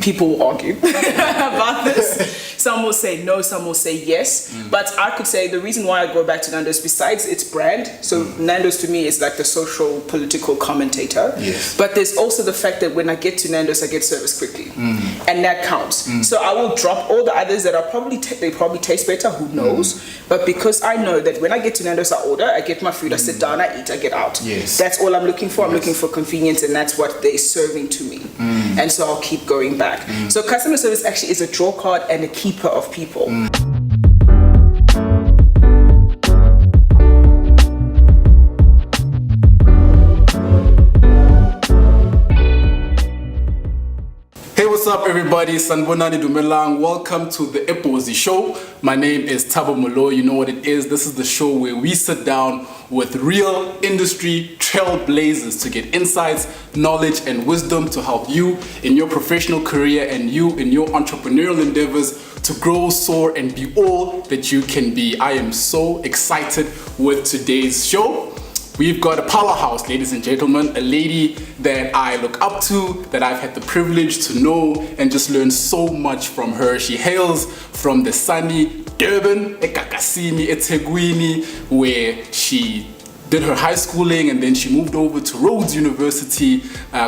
people will argue about this. Some will say no, some will say yes. But I could say the reason why I go back to Nando's, besides its brand, so Nando's to me is like the social political commentator. Yes. But there's also the fact that when I get to Nando's, I get service quickly, and that counts. So I will drop all the others that are probably they probably taste better. Who knows? But because I know that when I get to Nando's, I order, I get my food, I sit down, I eat, I get out. Yes. That's all I'm looking for. I'm looking for convenience, and that's what they're serving to me. And so I'll keep going back. So customer service actually is a draw card and a keeper of people. Hey, what's up everybody? Sanbonani Dumelang. Welcome to the Ebozi Show. My name is Thabo Moloi. You know what it is. This is the show where we sit down with real industry trailblazers to get insights, knowledge, and wisdom to help you in your professional career and you in your entrepreneurial endeavors to grow, soar, and be all that you can be. I am so excited with today's show. We've got a powerhouse, ladies and gentlemen, a lady that I look up to, that I've had the privilege to know and just learn so much from her. She hails from the sunny Durban, eKakasini, eThekwini, where she did her high schooling and then she moved over to Rhodes University,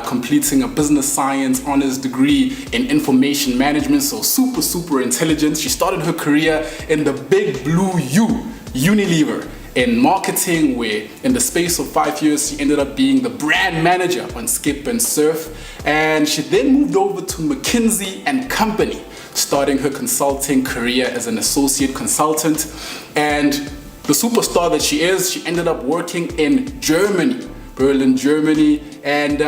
completing a business science honors degree in information management, so super intelligent. She started her career in the big blue Unilever, in marketing, where in the space of 5 years she ended up being the brand manager on Skip and Surf, and she then moved over to McKinsey and Company, starting her consulting career as an associate consultant. And the superstar that she is, she ended up working in Germany, Berlin, Germany, and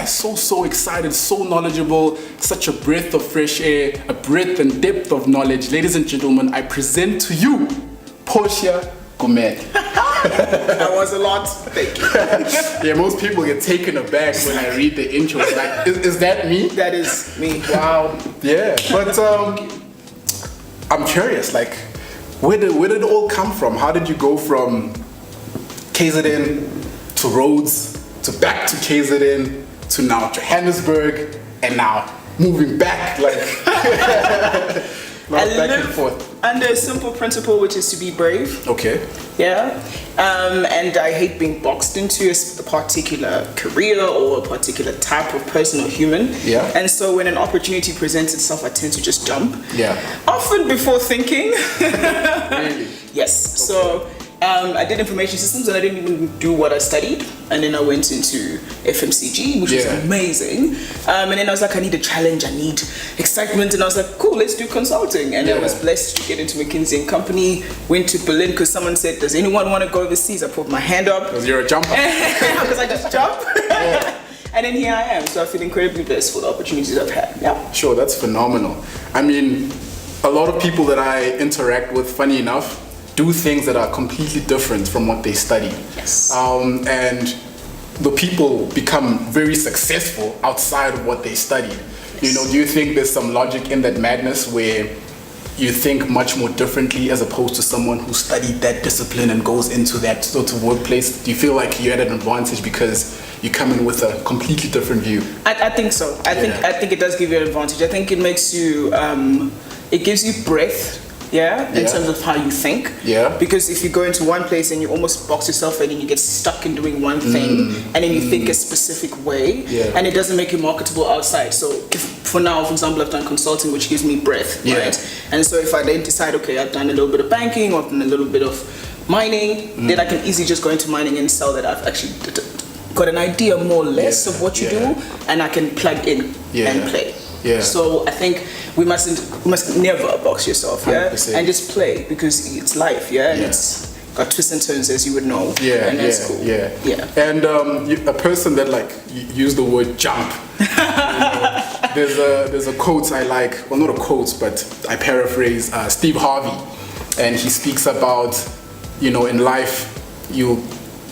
so excited, so knowledgeable, such a breath of fresh air, a breadth and depth of knowledge. Ladies and gentlemen, I present to you Portia Gumede. That was a lot. Thank you. Yeah, most people get taken aback when I read the intro. Like, is that me? That is me. Wow. Yeah, but I'm curious, like, where did it all come from? How did you go from KZN to Rhodes to back to KZN to now Johannesburg and now moving back, like I back and live forth? under a simple principle, which is to be brave. Okay. Yeah. And I hate being boxed into a particular career or a particular type of person or human. Yeah. And so when an opportunity presents itself, I tend to just jump. Yeah. Often before thinking. Really? Yes. Okay. So I did information systems and I didn't even do what I studied. And then I went into FMCG, which was amazing. And then I was like, I need a challenge, I need excitement. And I was like, cool, let's do consulting. And I was blessed to get into McKinsey and Company. Went to Berlin because someone said, does anyone want to go overseas? I put my hand up. Because you're a jumper. Because I just jump. And then here I am. So I feel incredibly blessed for the opportunities I've had. Yeah. Sure, that's phenomenal. I mean, a lot of people that I interact with, funny enough, do things that are completely different from what they study. Yes. And the people become very successful outside of what they studied. Yes. You know, do you think there's some logic in that madness where you think much more differently as opposed to someone who studied that discipline and goes into that sort of workplace? Do you feel like you're at an advantage because you come in with a completely different view? I think so. I think it does give you an advantage. I think it makes you, it gives you breadth. In terms of how you think. Yeah. Because if you go into one place and you almost box yourself in and you get stuck in doing one thing and then you think a specific way and it doesn't make you marketable outside. So if, for now, for example, I've done consulting, which gives me breadth, right? And so if I then decide, okay, I've done a little bit of banking or I've done a little bit of mining, then I can easily just go into mining and sell that I've actually got an idea more or less of what you do, and I can plug in and play. Yeah. So I think we must never box yourself, 100%. And just play, because it's life, and it's got twists and turns, as you would know. And that's cool. And a person that like use the word jump. There's a quote I like, well, not a quote, but I paraphrase Steve Harvey, and he speaks about, you know, in life you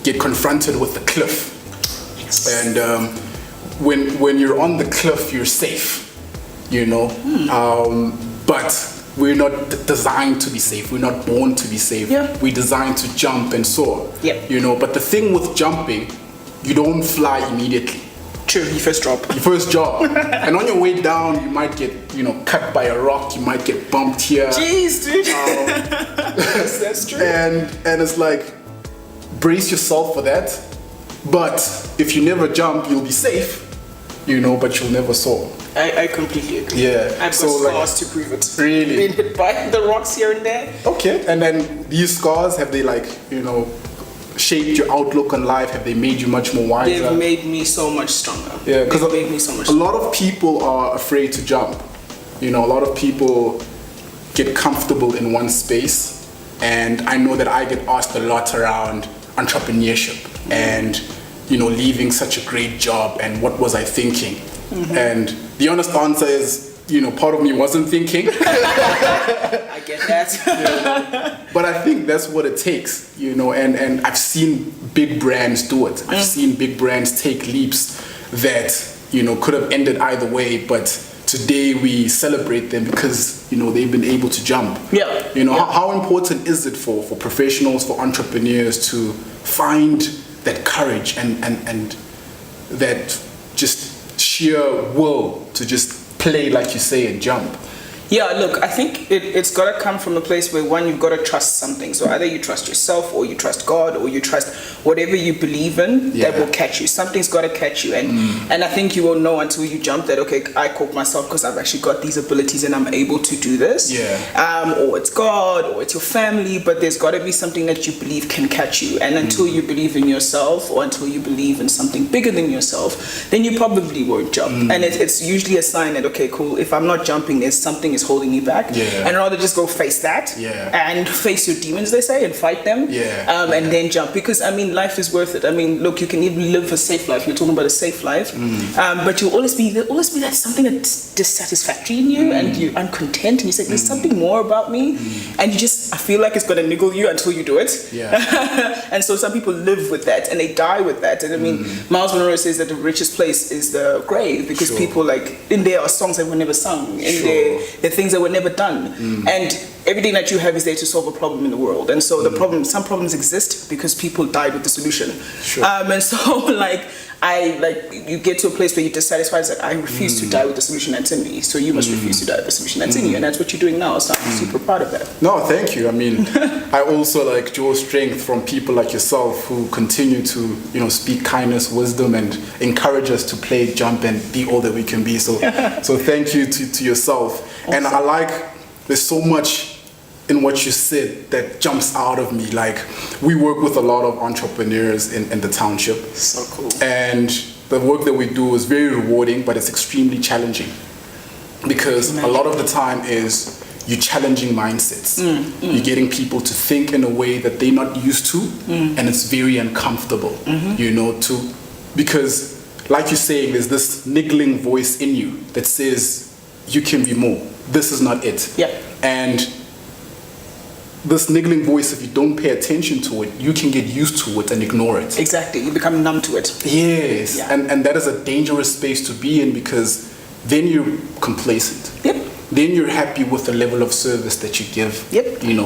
get confronted with the cliff, and when you're on the cliff, you're safe. You know, but we're not designed to be safe. We're not born to be safe. We're designed to jump and soar. You know, but the thing with jumping, you don't fly immediately. True, your first job. Your first job. And on your way down, you might get, cut by a rock. You might get bumped here. Jeez, dude. That's true. And it's like, brace yourself for that. But if you never jump, you'll be safe, but you'll never soar. I completely agree. Yeah. I've got scars to prove it. Really? Being hit by the rocks here and there. Okay. And then these scars, have they shaped your outlook on life? Have they made you much more wiser? They've made me so much stronger. Yeah, because a lot of people are afraid to jump. A lot of people get comfortable in one space, and I know that I get asked a lot around entrepreneurship and leaving such a great job, and what was I thinking? And the honest answer is, part of me wasn't thinking. I get that. But I think that's what it takes, and I've seen big brands do it. I've seen big brands take leaps that, could have ended either way, but today we celebrate them because, they've been able to jump. Yeah. How important is it for professionals, for entrepreneurs to find that courage and that just sheer will to just play, like you say, and jump? Yeah, look, I think it's got to come from a place where, one, you've got to trust something. So either you trust yourself, or you trust God, or you trust whatever you believe in that will catch you. Something's got to catch you. And I think you will know until you jump that, okay, I caught myself because I've actually got these abilities and I'm able to do this. Yeah. Or it's God, or it's your family, but there's got to be something that you believe can catch you. And until you believe in yourself, or until you believe in something bigger than yourself, then you probably won't jump. And it's usually a sign that, okay, cool, if I'm not jumping, there's something is holding me back. And rather just go face that and face your demons, they say, and fight them. And then jump, because life is worth it. Look, you can even live a safe life. You're talking about a safe life, but there'll always be that something that's dissatisfactory in you, and you're uncontent, and you say there's something more about me, and I feel like it's gonna niggle you until you do it. And so some people live with that and they die with that. And Miles Monroe says that the richest place is the grave, because people, like, in there are songs that were never sung, and there are things that were never done, and everything that you have is there to solve a problem in the world. And so some problems exist because people died with the solution. And so you get to a place where you're dissatisfied. It's like, I refuse to die with the solution that's in me, so you must refuse to die with the solution that's in you. And that's what you're doing now. So I'm super proud of that. No, thank you. I also draw strength from people like yourself who continue to speak kindness, wisdom, and encourage us to play, jump, and be all that we can be. So thank you to yourself. Awesome. And there's so much in what you said that jumps out of me. We work with a lot of entrepreneurs in the township. So cool. And the work that we do is very rewarding, but it's extremely challenging, because a lot of the time is you challenging mindsets. You're getting people to think in a way that they're not used to, and it's very uncomfortable, because, like you're saying, there's this niggling voice in you that says you can be more. This is not it. And this niggling voice, if you don't pay attention to it, you can get used to it and ignore it. Exactly. You become numb to it. Yes. And that is a dangerous space to be in, because then you're complacent. Then you're happy with the level of service that you give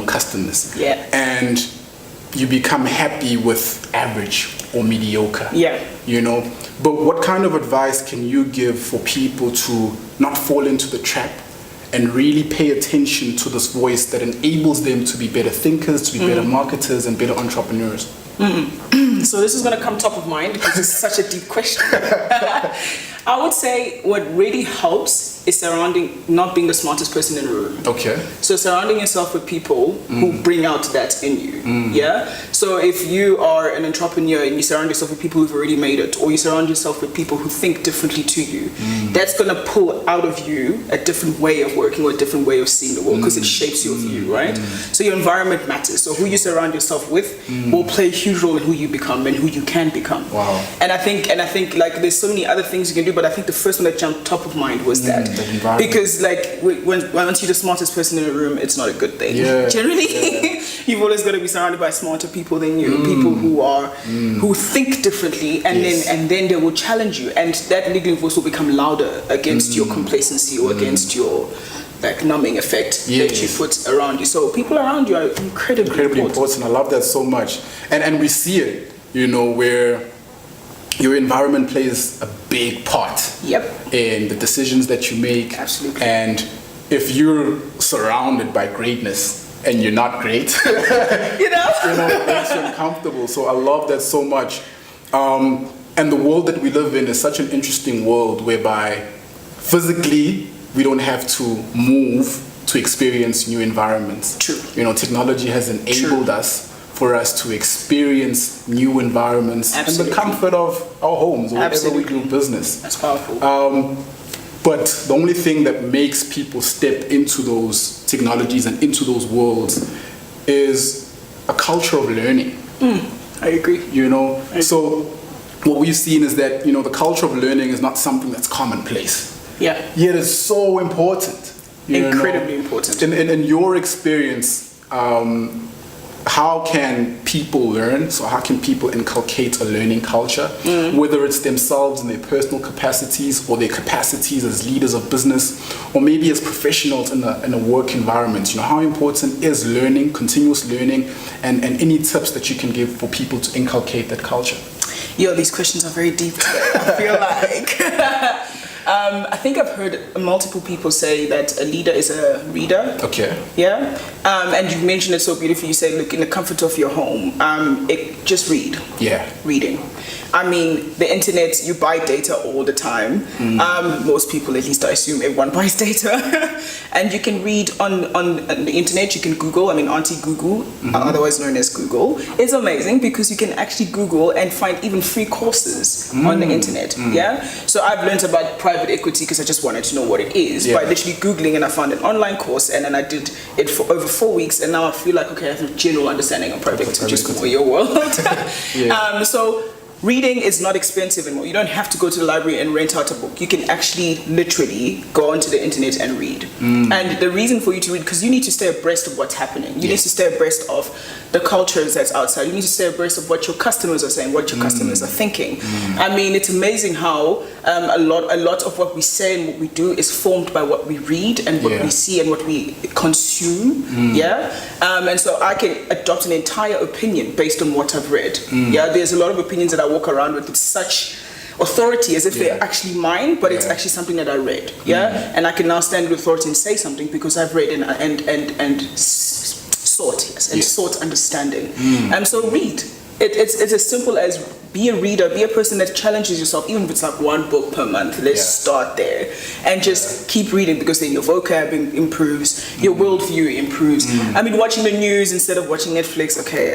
customers. And you become happy with average or mediocre. But what kind of advice can you give for people to not fall into the trap and really pay attention to this voice that enables them to be better thinkers, to be better marketers, and better entrepreneurs? So this is going to come top of mind because it's such a deep question. I would say what really helps is not being the smartest person in the room. Okay. So surrounding yourself with people who bring out that in you. So if you are an entrepreneur and you surround yourself with people who've already made it, or you surround yourself with people who think differently to you, that's going to pull out of you a different way of working or a different way of seeing the world, because it shapes your view, right? So your environment matters. So who you surround yourself with will play a huge role in who you become and who you can become. Wow. And I think there's so many other things you can do, but I think the first one that jumped top of mind was that. Because once you're the smartest person in the room, it's not a good thing. Generally, you've always got to be surrounded by smarter people than you, people who think differently, and then they will challenge you, and that niggling voice will become louder against your complacency or against your numbing effect that you put around you. So people around you are incredibly important. I love that so much, and we see it, where your environment plays a big part in the decisions that you make. Absolutely. And if you're surrounded by greatness and you're not great, you know, it makes you uncomfortable. So I love that so much. And the world that we live in is such an interesting world whereby physically we don't have to move to experience new environments. True. Technology has enabled us for us to experience new environments in the comfort of our homes or wherever we do business. That's powerful. But the only thing that makes people step into those technologies and into those worlds is a culture of learning. I agree. So what we've seen is that, the culture of learning is not something that's commonplace. Yeah. Yet it's so important. Incredibly important. In your experience, how can people learn? So how can people inculcate a learning culture, whether it's themselves in their personal capacities or their capacities as leaders of business, or maybe as professionals in a work environment? How important is learning, continuous learning, and any tips that you can give for people to inculcate that culture? These questions are very deep today, I feel like. I think I've heard multiple people say that a leader is a reader. Okay. Yeah. And you mentioned it so beautifully. You say, look, in the comfort of your home, just read. Yeah. Reading. I mean, the internet, you buy data all the time. Most people, at least I assume everyone buys data. And you can read on the internet, you can Google. I mean, Auntie Google, otherwise known as Google, is amazing because you can actually Google and find even free courses on the internet. Yeah. So I've learned about private equity because I just wanted to know what it is by literally Googling, and I found an online course, and then I did it for over 4 weeks, and now I feel like, okay, I have a general understanding of private equity, which is more your world. So reading is not expensive anymore. You don't have to go to the library and rent out a book. You can actually literally go onto the internet and read. And the reason for you to read, because you need to stay abreast of what's happening. You need to stay abreast of the cultures that's outside. You need to stay abreast of what your customers are saying, what your customers are thinking. I mean, it's amazing how a lot of what we say and what we do is formed by what we read and what we see and what we consume. And so I can adopt an entire opinion based on what I've read. There's a lot of opinions that I walk around with such authority as if they're actually mine, but it's actually something that I read. And I can now stand with authority and say something because I've read and sought understanding. And so read. It's as simple as be a reader, be a person that challenges yourself, even if it's like one book per month. Let's start there and just keep reading, because then your vocab improves, your worldview improves. I mean, watching the news instead of watching Netflix, okay,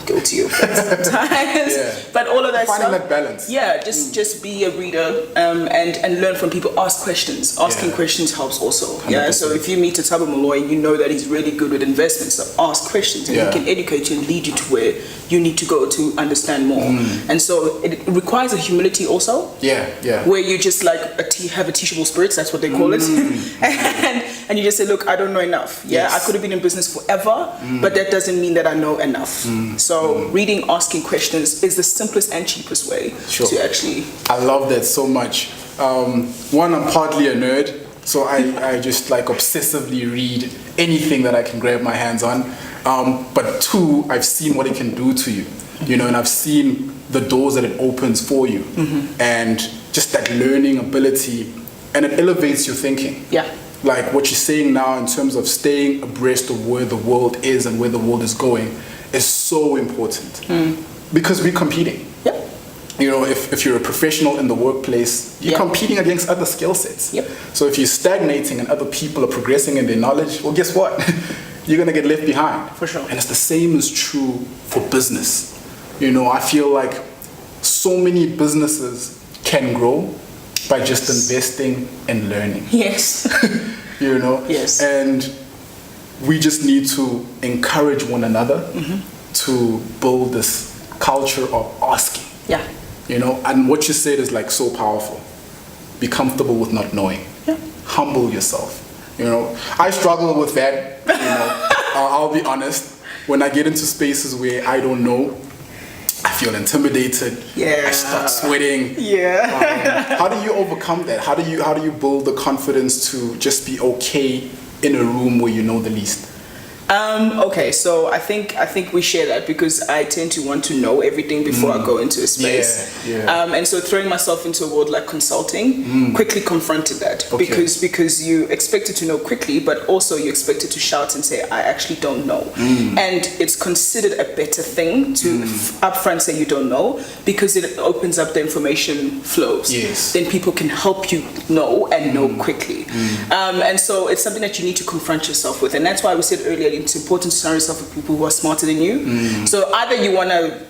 guilty of that sometimes. But all of that finding stuff, that balance. Just be a reader and learn from people. Ask questions. Asking questions helps also. 100%. So if you meet a Thabo Moloi, you know that he's really good with investments. So ask questions, and he can educate you and lead you to where you need to go to understand more. And so it requires a humility also. Where you just like have a teachable spirit, that's what they call it. and you just say, look, I don't know enough. I could have been in business forever, but that doesn't mean that I know enough. So reading, asking questions is the simplest and cheapest way to actually... I love that so much. One, I'm partly a nerd, so I just like obsessively read anything that I can grab my hands on. But two, I've seen what it can do to you, and I've seen the doors that it opens for you, and just that learning ability, and it elevates your thinking. Like what you're saying now in terms of staying abreast of where the world is and where the world is going is so important, because we're competing. If you're a professional in the workplace, you're competing against other skill sets. So if you're stagnating and other people are progressing in their knowledge, well, guess what? You're going to get left behind. For sure. And it's the same is true for business. I feel like so many businesses can grow by just investing in learning. Yes. Yes. And we just need to encourage one another to build this culture of asking. And what you said is like so powerful. Be comfortable with not knowing. Humble yourself. I struggle with that. I'll be honest. When I get into spaces where I don't know, I feel intimidated. I start sweating. How do you overcome that? How do you build the confidence to just be okay in a room where you know the least? Okay, so I think we share that because I tend to want to know everything before I go into a space. And so throwing myself into a world like consulting quickly confronted that because you expected to know quickly, but also you expected to shout and say, I actually don't know. And it's considered a better thing to upfront say you don't know because it opens up the information flows. Then people can help you know and know quickly. And so it's something that you need to confront yourself with. And that's why we said earlier, it's important to surround yourself with people who are smarter than you. So either you want to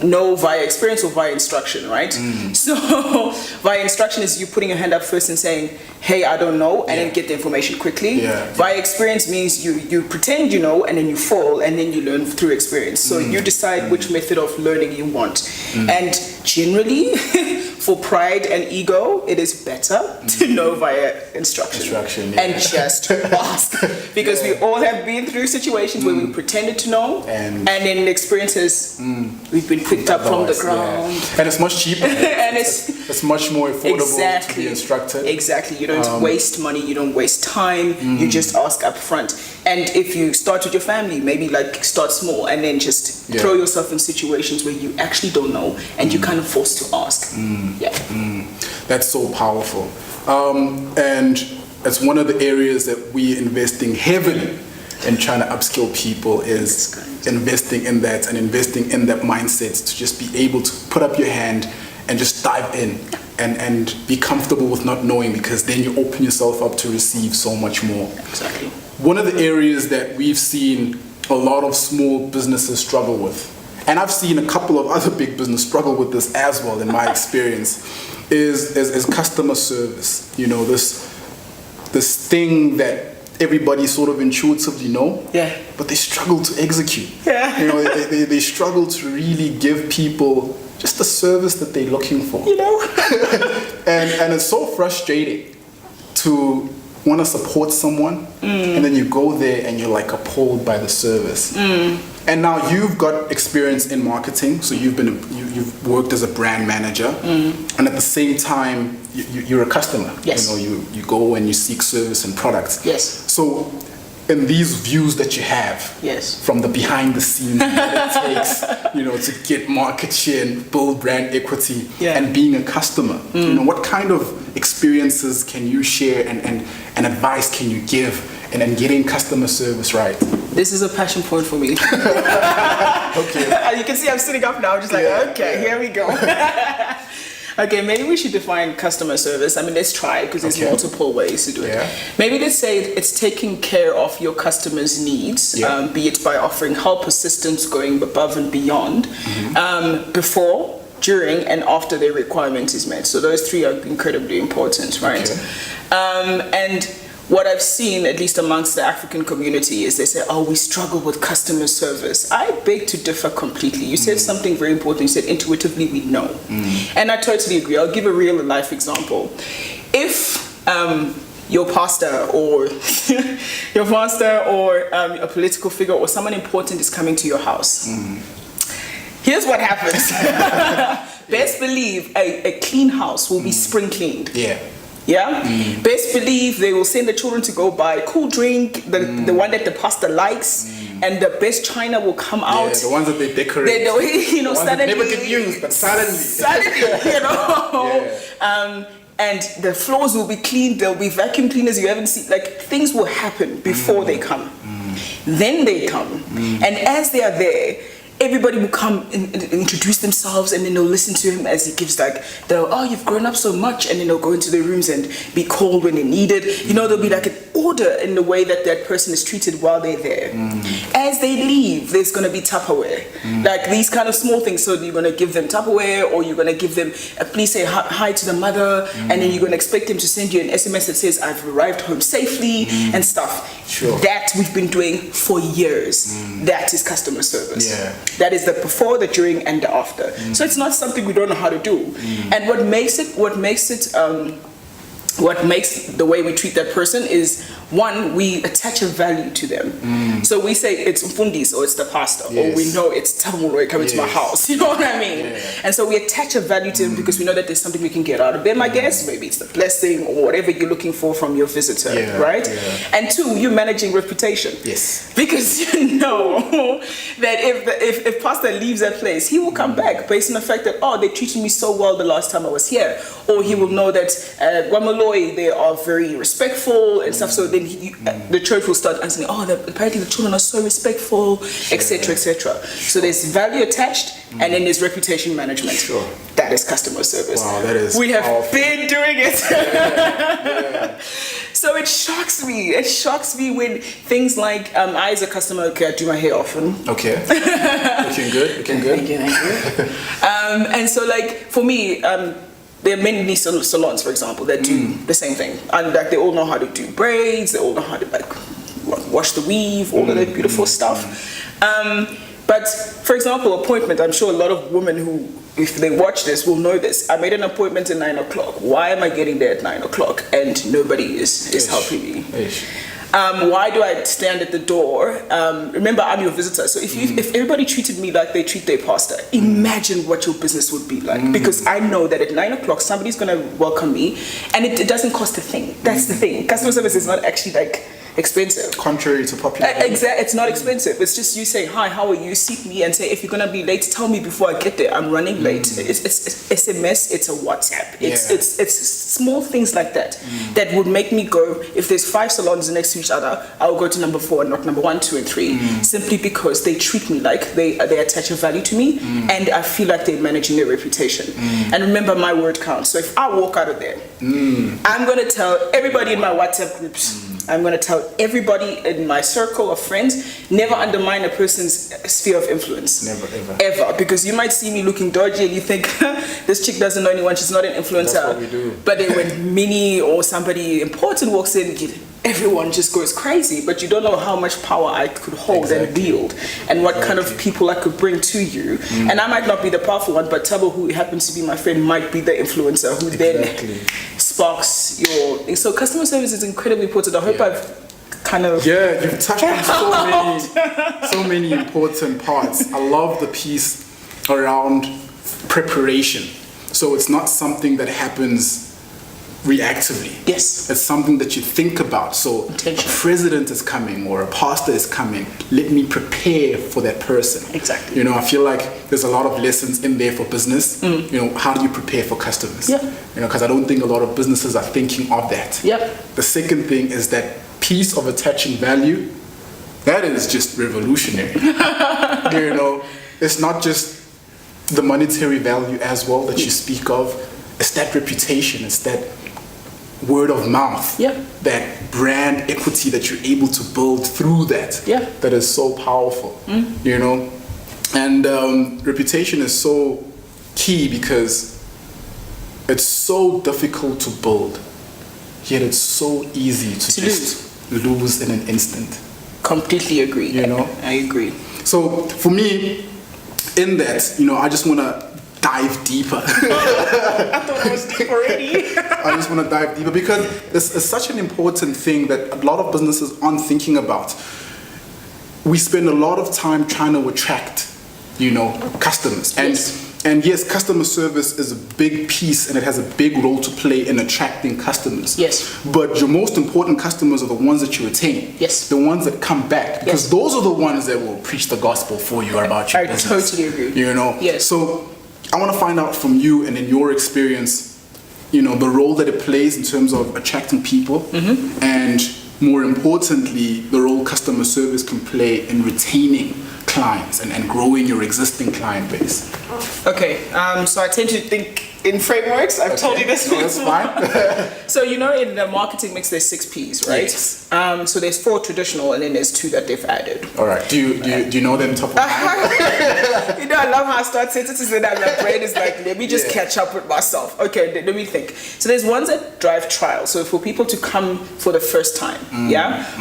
know via experience or via instruction, right? So via instruction is you putting your hand up first and saying, hey, I don't know, and then get the information quickly. Via experience means you pretend you know and then you fall and then you learn through experience. So you decide which method of learning you want. And generally, for pride and ego, it is better to know via instruction and just ask. Because we all have been through situations where we pretended to know and then the experiences we've been picked up from the ground. And it's much cheaper. And it's much more affordable to be instructed. Exactly. You don't waste money, you don't waste time, you just ask up front. And if you start with your family, maybe like start small and then just throw yourself in situations where you actually don't know and you're kind of forced to ask. That's so powerful. And it's one of the areas that we're investing heavily in trying to upskill people is investing in that and investing in that mindset to just be able to put up your hand and just dive in and be comfortable with not knowing, because then you open yourself up to receive so much more. Exactly. One of the areas that we've seen a lot of small businesses struggle with, and I've seen a couple of other big businesses struggle with this as well in my experience, is customer service. You know, this thing that everybody sort of intuitively know, but they struggle to execute. You know, they struggle to really give people just the service that they're looking for. You know, and it's so frustrating to want to support someone and then you go there and you're like appalled by the service. And now you've got experience in marketing, so you've worked as a brand manager, and at the same time you're a customer. You know, you go and you seek service and products. So in these views that you have from the behind the scenes that it takes, you know, to get market share and build brand equity and being a customer, you know, what kind of experiences can you share and advice can you give and getting customer service right? This is a passion point for me. You can see I'm sitting up now, just like, here we go. Okay, maybe we should define customer service. I mean, let's try, because there's multiple ways to do it. Maybe let's say it's taking care of your customers' needs, be it by offering help, assistance, going above and beyond, before, during, and after their requirement is met. So those three are incredibly important, right? And what I've seen, at least amongst the African community, is they say, oh, we struggle with customer service. I beg to differ completely. You said something very important. You said intuitively we know. And I totally agree. I'll give a real life example. If your pastor or a political figure or someone important is coming to your house, here's what happens. Best believe a clean house will be spring cleaned. Best believe they will send the children to go buy a cool drink, the one that the pastor likes, and the best china will come out. The ones that they decorate. You know, the ones suddenly, that never get used, but suddenly, you know. And the floors will be cleaned. There'll be vacuum cleaners you haven't seen. Like, things will happen before they come. Then they come, and as they are there, everybody will come and introduce themselves, and then they'll listen to him as he gives you've grown up so much, and then they'll go into their rooms and be called when they need it. You know, there'll be like an order in the way that that person is treated while they're there. As they leave, there's going to be Tupperware. Like these kind of small things. So you're going to give them Tupperware, or you're going to give them, please say hi to the mother, and then you're going to expect them to send you an SMS that says, I've arrived home safely, and stuff. That we've been doing for years. That is customer service. That is the before, the during, and the after. So it's not something we don't know how to do. And what makes it what makes the way we treat that person is, one, we attach a value to them. So we say it's Mfundis or it's the pastor, or we know it's Thabo Moloi coming to my house. You know what I mean? And so we attach a value to them because we know that there's something we can get out of them, I guess. Maybe it's the blessing or whatever you're looking for from your visitor, right? And two, you're managing reputation. Yes. Because you know that if pastor leaves that place, he will come back based on the fact that, oh, they treated me so well the last time I was here. Or he will know that Moloi, they are very respectful and stuff. So then the church will start answering, oh, apparently the children are so respectful, etc., etc. So there's value attached, and then there's reputation management. Sure. That is customer service. Wow, that is we have powerful. been doing it. So it shocks me. It shocks me when things like, I as a customer, okay, I do my hair often. Okay. Looking good. Looking good. Thank you. And so like, for me, there are many salons, for example, that do the same thing. And like, they all know how to do braids, they all know how to like wash the weave, all of that beautiful stuff. But for example, appointment, I'm sure a lot of women who, if they watch this, will know this. I made an appointment at 9 o'clock. Why am I getting there at 9 o'clock and nobody is helping me? Why do I stand at the door? Remember, I'm your visitor. So if everybody treated me like they treat their pastor, imagine what your business would be like. Because I know that at 9 o'clock, somebody's going to welcome me, and it doesn't cost a thing. That's the thing. Customer service is not actually like expensive. Contrary to popular exactly, it's not expensive. It's just you say, hi, how are you? Seat me and say, if you're gonna be late, tell me before I get there. I'm running late. It's SMS, it's a WhatsApp. It's small things like that that would make me go, if there's 5 salons next to each other, I'll go to number 4 and not number 1, 2, and 3. Simply because they treat me like they attach a value to me, and I feel like they're managing their reputation. And remember, my word counts. So if I walk out of there, I'm gonna tell everybody in my WhatsApp groups, I'm going to tell everybody in my circle of friends, never undermine a person's sphere of influence. Never, ever. Ever. Because you might see me looking dodgy and you think, this chick doesn't know anyone, she's not an influencer. That's what we do. But then when Minnie or somebody important walks in, everyone just goes crazy. But you don't know how much power I could hold and wield, and what kind of people I could bring to you. And I might not be the powerful one, but Thabo, who happens to be my friend, might be the influencer who then sparks your... So customer service is incredibly important. I hope I've kind of... Yeah, you've touched on so many important parts. I love the piece around preparation. So it's not something that happens reactively. Yes. It's something that you think about. So a president is coming or a pastor is coming. Let me prepare for that person. Exactly. You know, I feel like there's a lot of lessons in there for business. You know, how do you prepare for customers? Yeah. You know, because I don't think a lot of businesses are thinking of that. Yep. The second thing is that piece of attaching value. That is just revolutionary. You know, it's not just the monetary value as well that you speak of. It's that reputation. It's that word of mouth, that brand equity that you're able to build through that, that is so powerful, you know. And reputation is so key because it's so difficult to build, yet it's so easy to just lose in an instant. Completely agree. You know, I agree. So for me, in that, you know, I just want to dive deeper. I thought I was deep already. I just want to dive deeper because it's such an important thing that a lot of businesses aren't thinking about. We spend a lot of time trying to attract, you know, customers. And yes, customer service is a big piece and it has a big role to play in attracting customers. Yes. But your most important customers are the ones that you retain. Yes. The ones that come back. Because those are the ones that will preach the gospel for you about your business. I totally agree. You know? Yes. So I want to find out from you and in your experience, you know, the role that it plays in terms of attracting people and more importantly, the role customer service can play in retaining clients and growing your existing client base. Okay, so I tend to think in frameworks. I've told you this before. That's fine. So you know in the marketing mix there's 6 P's, right? Yes. So there's 4 traditional and then there's 2 that they've added. All right. Do you know them top of mind? You know, I love how I start sentences and my brain is like, let me just catch up with myself. Okay, let me think. So there's ones that drive trial. So for people to come for the first time,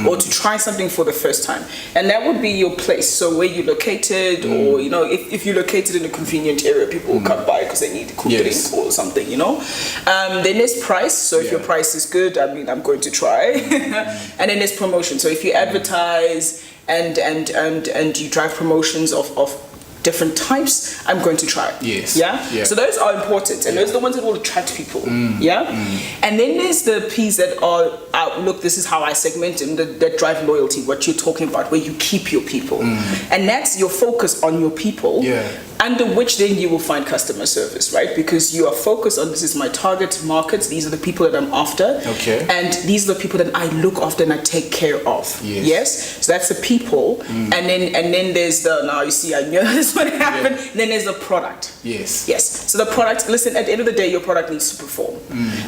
or to try something for the first time. And that would be your place. So where you're located, or, you know, if you're located in a convenient area, people will come by because they need cool things. points or something, you know. Then there's price. So if your price is good, I mean, I'm going to try. And then there's promotion. So if you advertise and you drive promotions of different types, I'm going to try. Yes. Yeah? So those are important, and those are the ones that will attract people. Yeah? And then there's the P's that are, look, this is how I segment them, that drive loyalty, what you're talking about, where you keep your people. And that's your focus on your people. Under which then you will find customer service, right? Because you are focused on, this is my target markets, these are the people that I'm after, and these are the people that I look after and I take care of. Yes? So that's the people, and then there's the, now you see, I knew this would happen, then there's the product. Yes. So the product, listen, at the end of the day, your product needs to perform.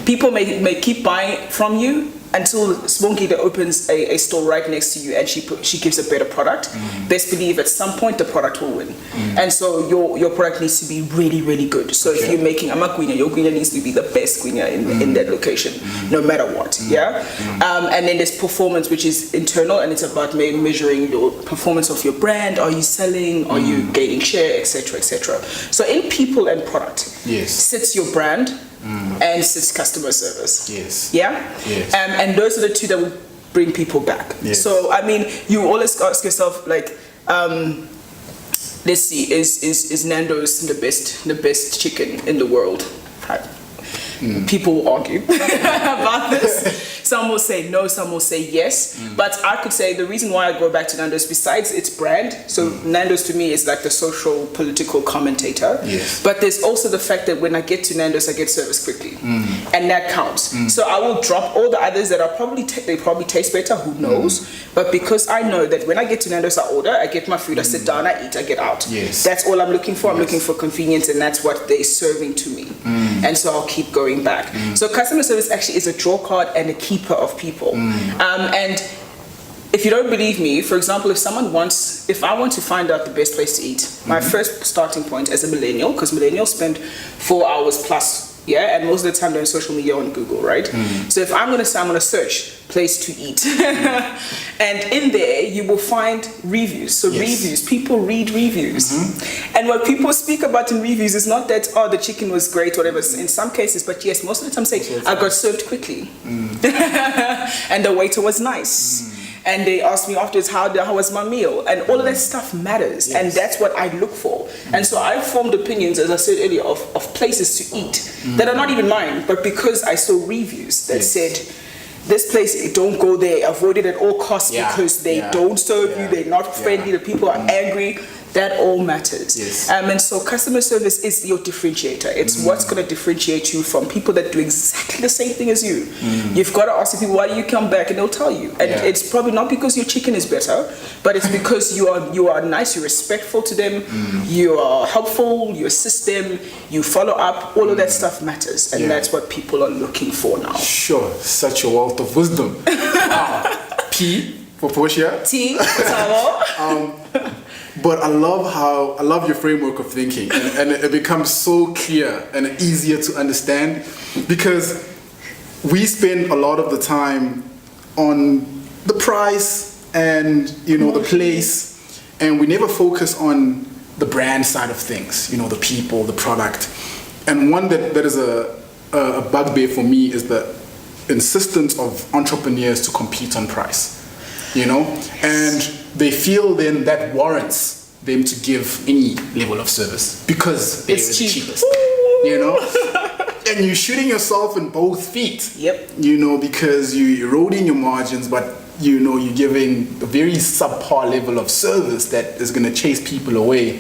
People may keep buying from you until Smoky that opens a store right next to you and she gives a better product. Best believe at some point the product will win. And so your product needs to be really, really good. So if you're making a guinya, your guinya needs to be the best guinya in that location, no matter what. And then there's performance, which is internal, and it's about measuring your performance of your brand. Are you selling? Are you gaining share, etc., etc. So in people and product sits your brand and sits customer service. And those are the two that will bring people back. So I mean, you always ask yourself, like, let's see, is Nando's the best chicken in the world? People will argue about this. Some will say no, some will say yes. But I could say the reason why I go back to Nando's, besides its brand, so Nando's to me is like the social political commentator. But there's also the fact that when I get to Nando's, I get service quickly, and that counts. So I will drop all the others that are probably they probably taste better. Who knows? But because I know that when I get to Nando's, I order, I get my food, I sit down, I eat, I get out. That's all I'm looking for. I'm looking for convenience, and that's what they're serving to me. And so I'll keep going back. So customer service actually is a draw card and a keeper of people. And if you don't believe me, for example, if I want to find out the best place to eat, my first starting point as a millennial, because millennials spend 4 hours plus, and most of the time they're on social media on Google, right? So if I'm going to search place to eat, and in there you will find reviews. So reviews, people read reviews, and what people speak about in reviews is not that, oh, the chicken was great, whatever, in some cases, but yes, most of the time say, I got served quickly, and the waiter was nice. And they asked me afterwards, how was my meal? And all of that stuff matters. And that's what I look for. And so I formed opinions, as I said earlier, of places to eat that are not even mine, but because I saw reviews that said, this place, don't go there, avoid it at all costs because they don't serve you, they're not friendly, the people are angry. That all matters. And so customer service is your differentiator. It's what's going to differentiate you from people that do exactly the same thing as you. You've got to ask the people, why do you come back? And they'll tell you. And it's probably not because your chicken is better, but it's because you are nice, you're respectful to them, you are helpful, you assist them, you follow up. All of that stuff matters. And that's what people are looking for now. Sure, such a wealth of wisdom. P for Portia. T for Thabo. But I love your framework of thinking, and it becomes so clear and easier to understand, because we spend a lot of the time on the price and the place, and we never focus on the brand side of things, the people, the product. And one that is a bugbear for me is the insistence of entrepreneurs to compete on price, and they feel then that warrants them to give any level of service because they're the cheapest, and you're shooting yourself in both feet, because you're eroding your margins, but you're giving a very subpar level of service that is going to chase people away,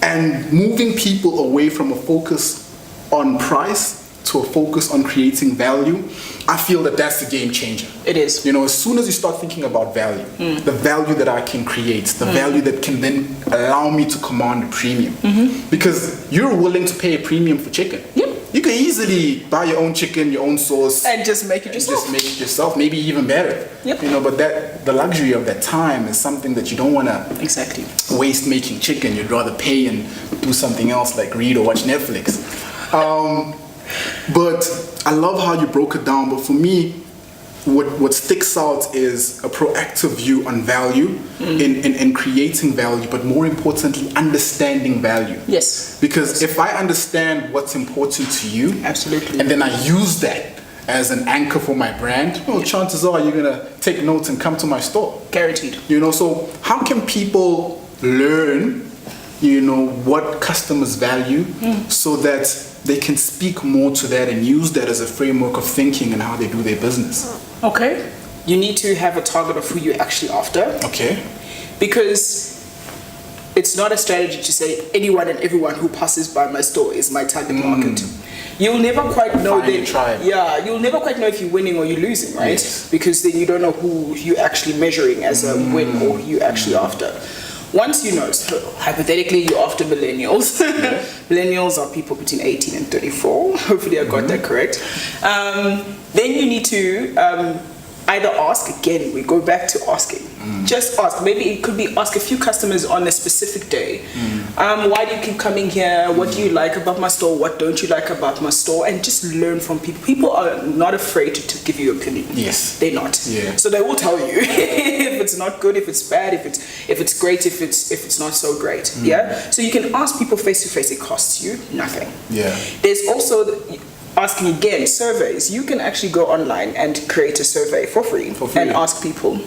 and moving people away from a focus on price to a focus on creating value. I feel that that's the game changer. It is. As soon as you start thinking about value, the value that I can create, the value that can then allow me to command a premium. Because you're willing to pay a premium for chicken. You can easily buy your own chicken, your own sauce. And just make it yourself. Maybe even better. But the luxury of that time is something that you don't want to waste making chicken. You'd rather pay and do something else like read or watch Netflix. But I love how you broke it down. But for me, what sticks out is a proactive view on value in creating value, but more importantly, understanding value. Yes. Because if I understand what's important to you, absolutely, and then I use that as an anchor for my brand, well, chances are you're gonna take notes and come to my store. Guaranteed. So how can people learn, what customers value so that they can speak more to that and use that as a framework of thinking and how they do their business? Okay. You need to have a target of who you're actually after. Okay. Because it's not a strategy to say anyone and everyone who passes by my store is my target market. You'll never quite know you'll never quite know if you're winning or you're losing, right? Yes. Because then you don't know who you're actually measuring as a win or who you're actually after. Once you know, so hypothetically you're after millennials. Millennials are people between 18 and 34. Hopefully I got that correct. Then you need to either ask, again, we go back to asking. Just ask. Maybe it could be ask a few customers on a specific day. Why do you keep coming here? What do you like about my store? What don't you like about my store? And just learn from people. People are not afraid to give you opinion. Yes. They're not. Yeah. So they will tell you if it's not good, if it's bad, if it's great, if it's not so great. Yeah. So you can ask people face to face. It costs you nothing. Yeah. There's also asking again, surveys. You can actually go online and create a survey for free. And ask people.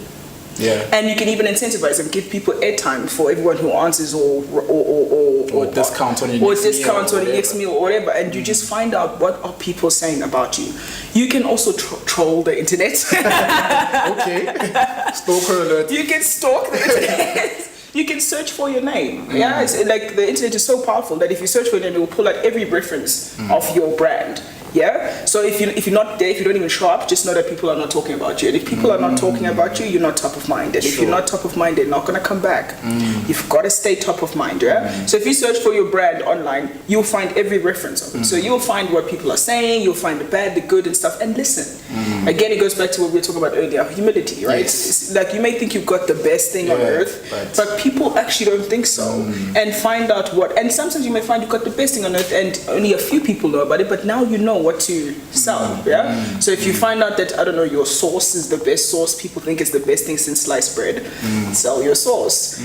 Yeah. And you can even incentivize and give people airtime for everyone who answers or discount on your next meal or whatever. And you just find out what are people saying about you. You can also troll the internet. Okay. Stalker alert. You can stalk the internet. You can search for your name. Yeah, it's like the internet is so powerful that if you search for your name, it will pull out every reference of your brand. Yeah. So if you're not there, if you don't even show up, just know that people are not talking about you. And if people are not talking about you, you're not top of mind. And if you're not top of mind, they're not gonna come back. You've got to stay top of mind. Yeah. So if you search for your brand online, you'll find every reference of it. So you'll find what people are saying. You'll find the bad, the good, and stuff. And listen. Again, it goes back to what we were talking about earlier: humility. Right. Yes. It's like you may think you've got the best thing on earth, but people actually don't think so. And find out what. And sometimes you may find you've got the best thing on earth, and only a few people know about it. But now you know what to sell. Yeah. So if you find out that, I don't know, your sauce is the best sauce, people think it's the best thing since sliced bread, sell your sauce.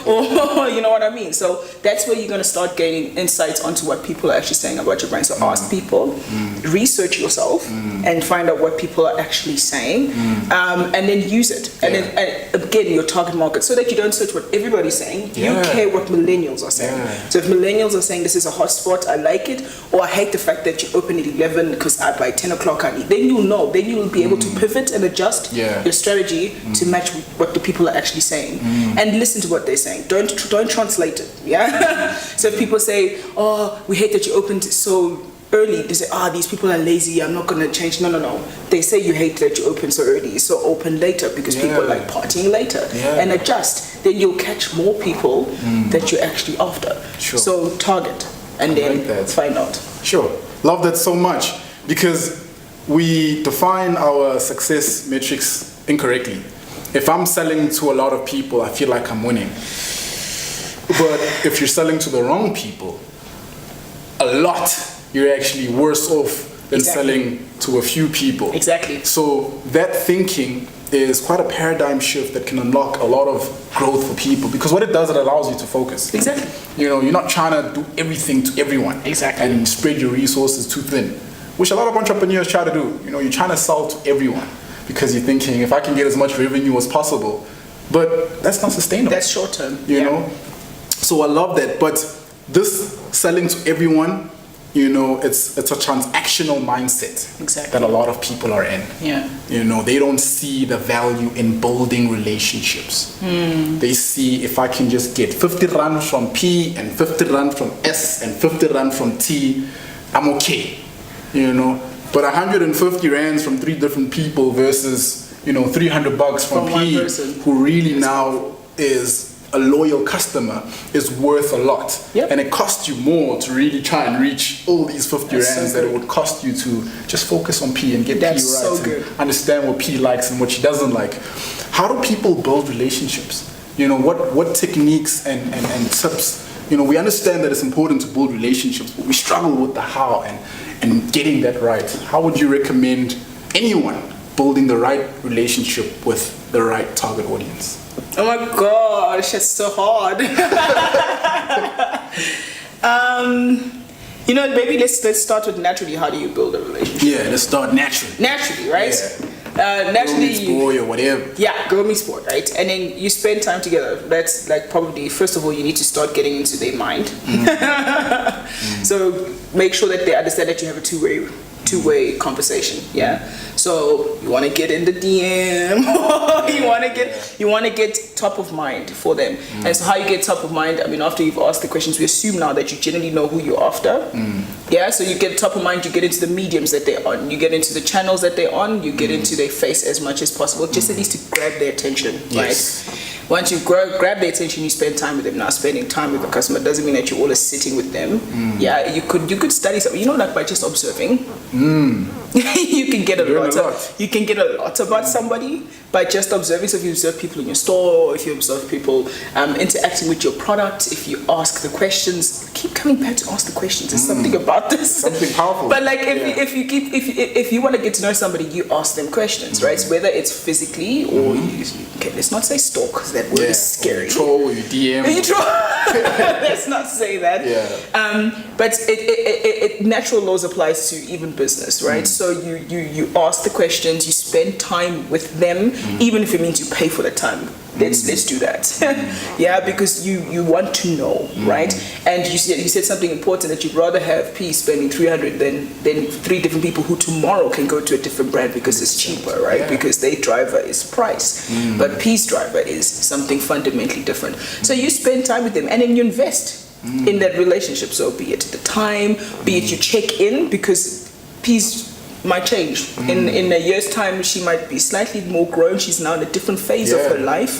Or you know what I mean. So that's where you're going to start gaining insights onto what people are actually saying about your brand. So ask people, research yourself, and find out what people are actually saying, and then use it. And then again, your target market, so that you don't search what everybody's saying. You care what millennials are saying. So if millennials are saying this is a hot spot, I like it, or I hate the fact that you open at 11 because by 10 o'clock I need, then you'll know. Then you'll be able to pivot and adjust your strategy to match what the people are actually saying, and listen to what they're saying. Don't translate it. Yeah. So if people say, "Oh, we hate that you opened so early," they say, "These people are lazy, I'm not going to change." No. They say you hate that you open so early, so open later because people like partying later, and adjust. Then you'll catch more people that you're actually after. Sure. So target and then find out. Sure. Love that so much, because we define our success metrics incorrectly. If I'm selling to a lot of people, I feel like I'm winning. But if you're selling to the wrong people, a lot, you're actually worse off than selling to a few people. Exactly. So that thinking is quite a paradigm shift that can unlock a lot of growth for people, because what it does, it allows you to focus. Exactly. You're not trying to do everything to everyone. Exactly. And spread your resources too thin, which a lot of entrepreneurs try to do. You're trying to sell to everyone because you're thinking, if I can get as much revenue as possible, but that's not sustainable. That's short term. You know? So I love that. But this selling to everyone, it's a transactional mindset that a lot of people are in. Yeah. They don't see the value in building relationships. They see, if I can just get 50 rand from P and 50 rand from S and 50 rand from T, I'm okay. But 150 rands from 3 different people versus, $300 from P, who really now is a loyal customer, is worth a lot. And it costs you more to really try and reach all these 50 rands that it would cost you to just focus on P and get P right, and understand what P likes and what she doesn't like. How do people build relationships? What techniques and tips? We understand that it's important to build relationships, but we struggle with the how and getting that right. How would you recommend anyone building the right relationship with the right target audience? Oh my gosh, it's so hard. Maybe let's start with naturally. How do you build a relationship? Yeah, let's start naturally. Naturally, right? Yeah. Naturally, girl meets boy or whatever. Yeah, girl meets boy, right? And then you spend time together. That's like probably first of all you need to start getting into their mind. So make sure that they understand that you have a two-way conversation. Yeah. So you want to get in the DM. you want to get top of mind for them. And so how you get top of mind? I mean, after you've asked the questions, we assume now that you generally know who you're after. Yeah. So you get top of mind. You get into the mediums that they're on. You get into the channels that they're on. You get into their face as much as possible, just at least to grab their attention. Yes. Right. Once you grab their attention, you spend time with them. Now, spending time with the customer doesn't mean that you're always sitting with them. Yeah, you could study something. Like by just observing. You can get a lot. You can get a lot about somebody by just observing. So if you observe people in your store, or if you observe people interacting with your product, if you ask the questions, keep coming back to ask the questions. There's something about this. Something powerful. But like if you want to get to know somebody, you ask them questions, right? So whether it's physically or let's not say stalk, because that word is scary. You troll, you DM. Let's not say that. Yeah. But it natural laws applies to even business, right? So you ask the questions, you spend time with them, even if it means you pay for the time. Let's do that. Yeah, because you want to know, right? And you said something important, that you'd rather have P spending 300 than 3 different people who tomorrow can go to a different brand because it's cheaper, right? Because their driver is price, but P's driver is something fundamentally different. So you spend time with them, and then you invest in that relationship. So be it the time, be it you check in, because P's might change. In a year's time, she might be slightly more grown. She's now in a different phase of her life.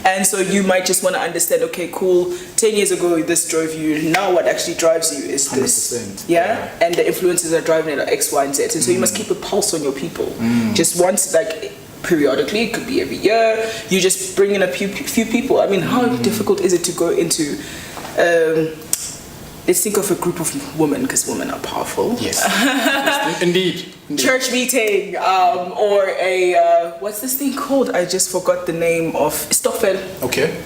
And so you might just want to understand, okay, cool, 10 years ago this drove you, now what actually drives you is this. 100%. Yeah? And the influences are driving it are X, Y, and Z. And so you must keep a pulse on your people. Just once, like periodically, it could be every year, you just bring in a few people. I mean, how difficult is it to go into let's think of a group of women, because women are powerful. Yes. Indeed. Church meeting, or a what's this thing called? I just forgot the name of Stockfell. Okay.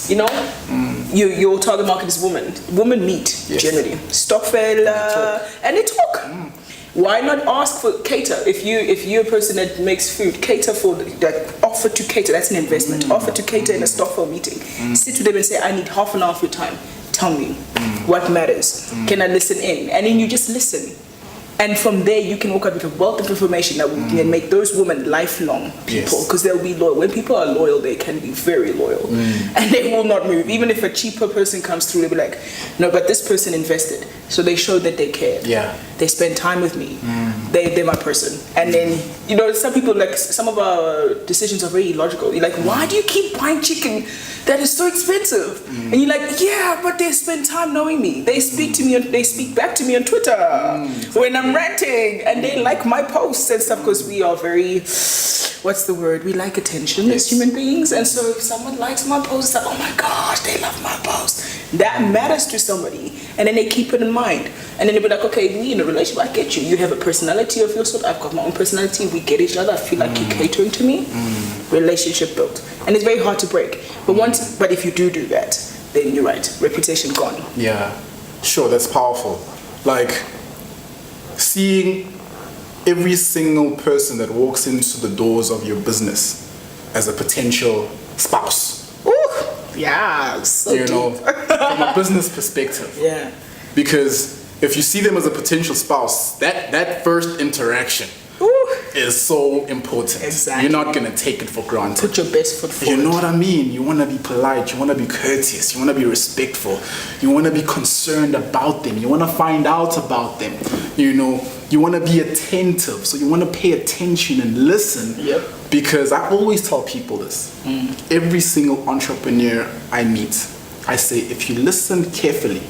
Your target market is women. Women meet generally. Stockfell, and they talk. Why not ask for cater? If you're a person that makes food, cater for that. Offer to cater. That's an investment. Offer to cater in a Stockfell meeting. Sit with them and say, I need half an hour of your time. Tell me what matters. Can I listen in? And then you just listen. And from there, you can walk out with a wealth of information that can make those women lifelong people, because they'll be loyal. When people are loyal, they can be very loyal, and they will not move. Even if a cheaper person comes through, they'll be like, no, but this person invested, so they showed that they cared. Yeah, they spent time with me. They're my person. And then some people, like, some of our decisions are very illogical. You're like, why do you keep buying chicken that is so expensive? And you're like, yeah, but they spend time knowing me. They speak to me. They speak back to me on Twitter when I'm ranting, and they like my posts and stuff, because we are very, what's the word? We like attention as human beings. And so if someone likes my post, it's like, oh my gosh, they love my post. That matters to somebody, and then they keep it in mind. And then they'll be like, okay, we in a relationship, I get you. You have a personality of your sort. I've got my own personality. We get each other. I feel like you're catering to me. Relationship built, and it's very hard to break. But if you do that, then you're right. Reputation gone. Yeah, sure. That's powerful. Like, seeing every single person that walks into the doors of your business as a potential spouse. Ooh, yeah, so deep. From a business perspective. Yeah. Because if you see them as a potential spouse, that first interaction is so important. Exactly. You're not going to take it for granted. Put your best foot forward. You know what I mean? You want to be polite. You want to be courteous. You want to be respectful. You want to be concerned about them. You want to find out about them. You want to be attentive. So you want to pay attention and listen. Yep. Because I always tell people this. Every single entrepreneur I meet, I say, if you listen carefully,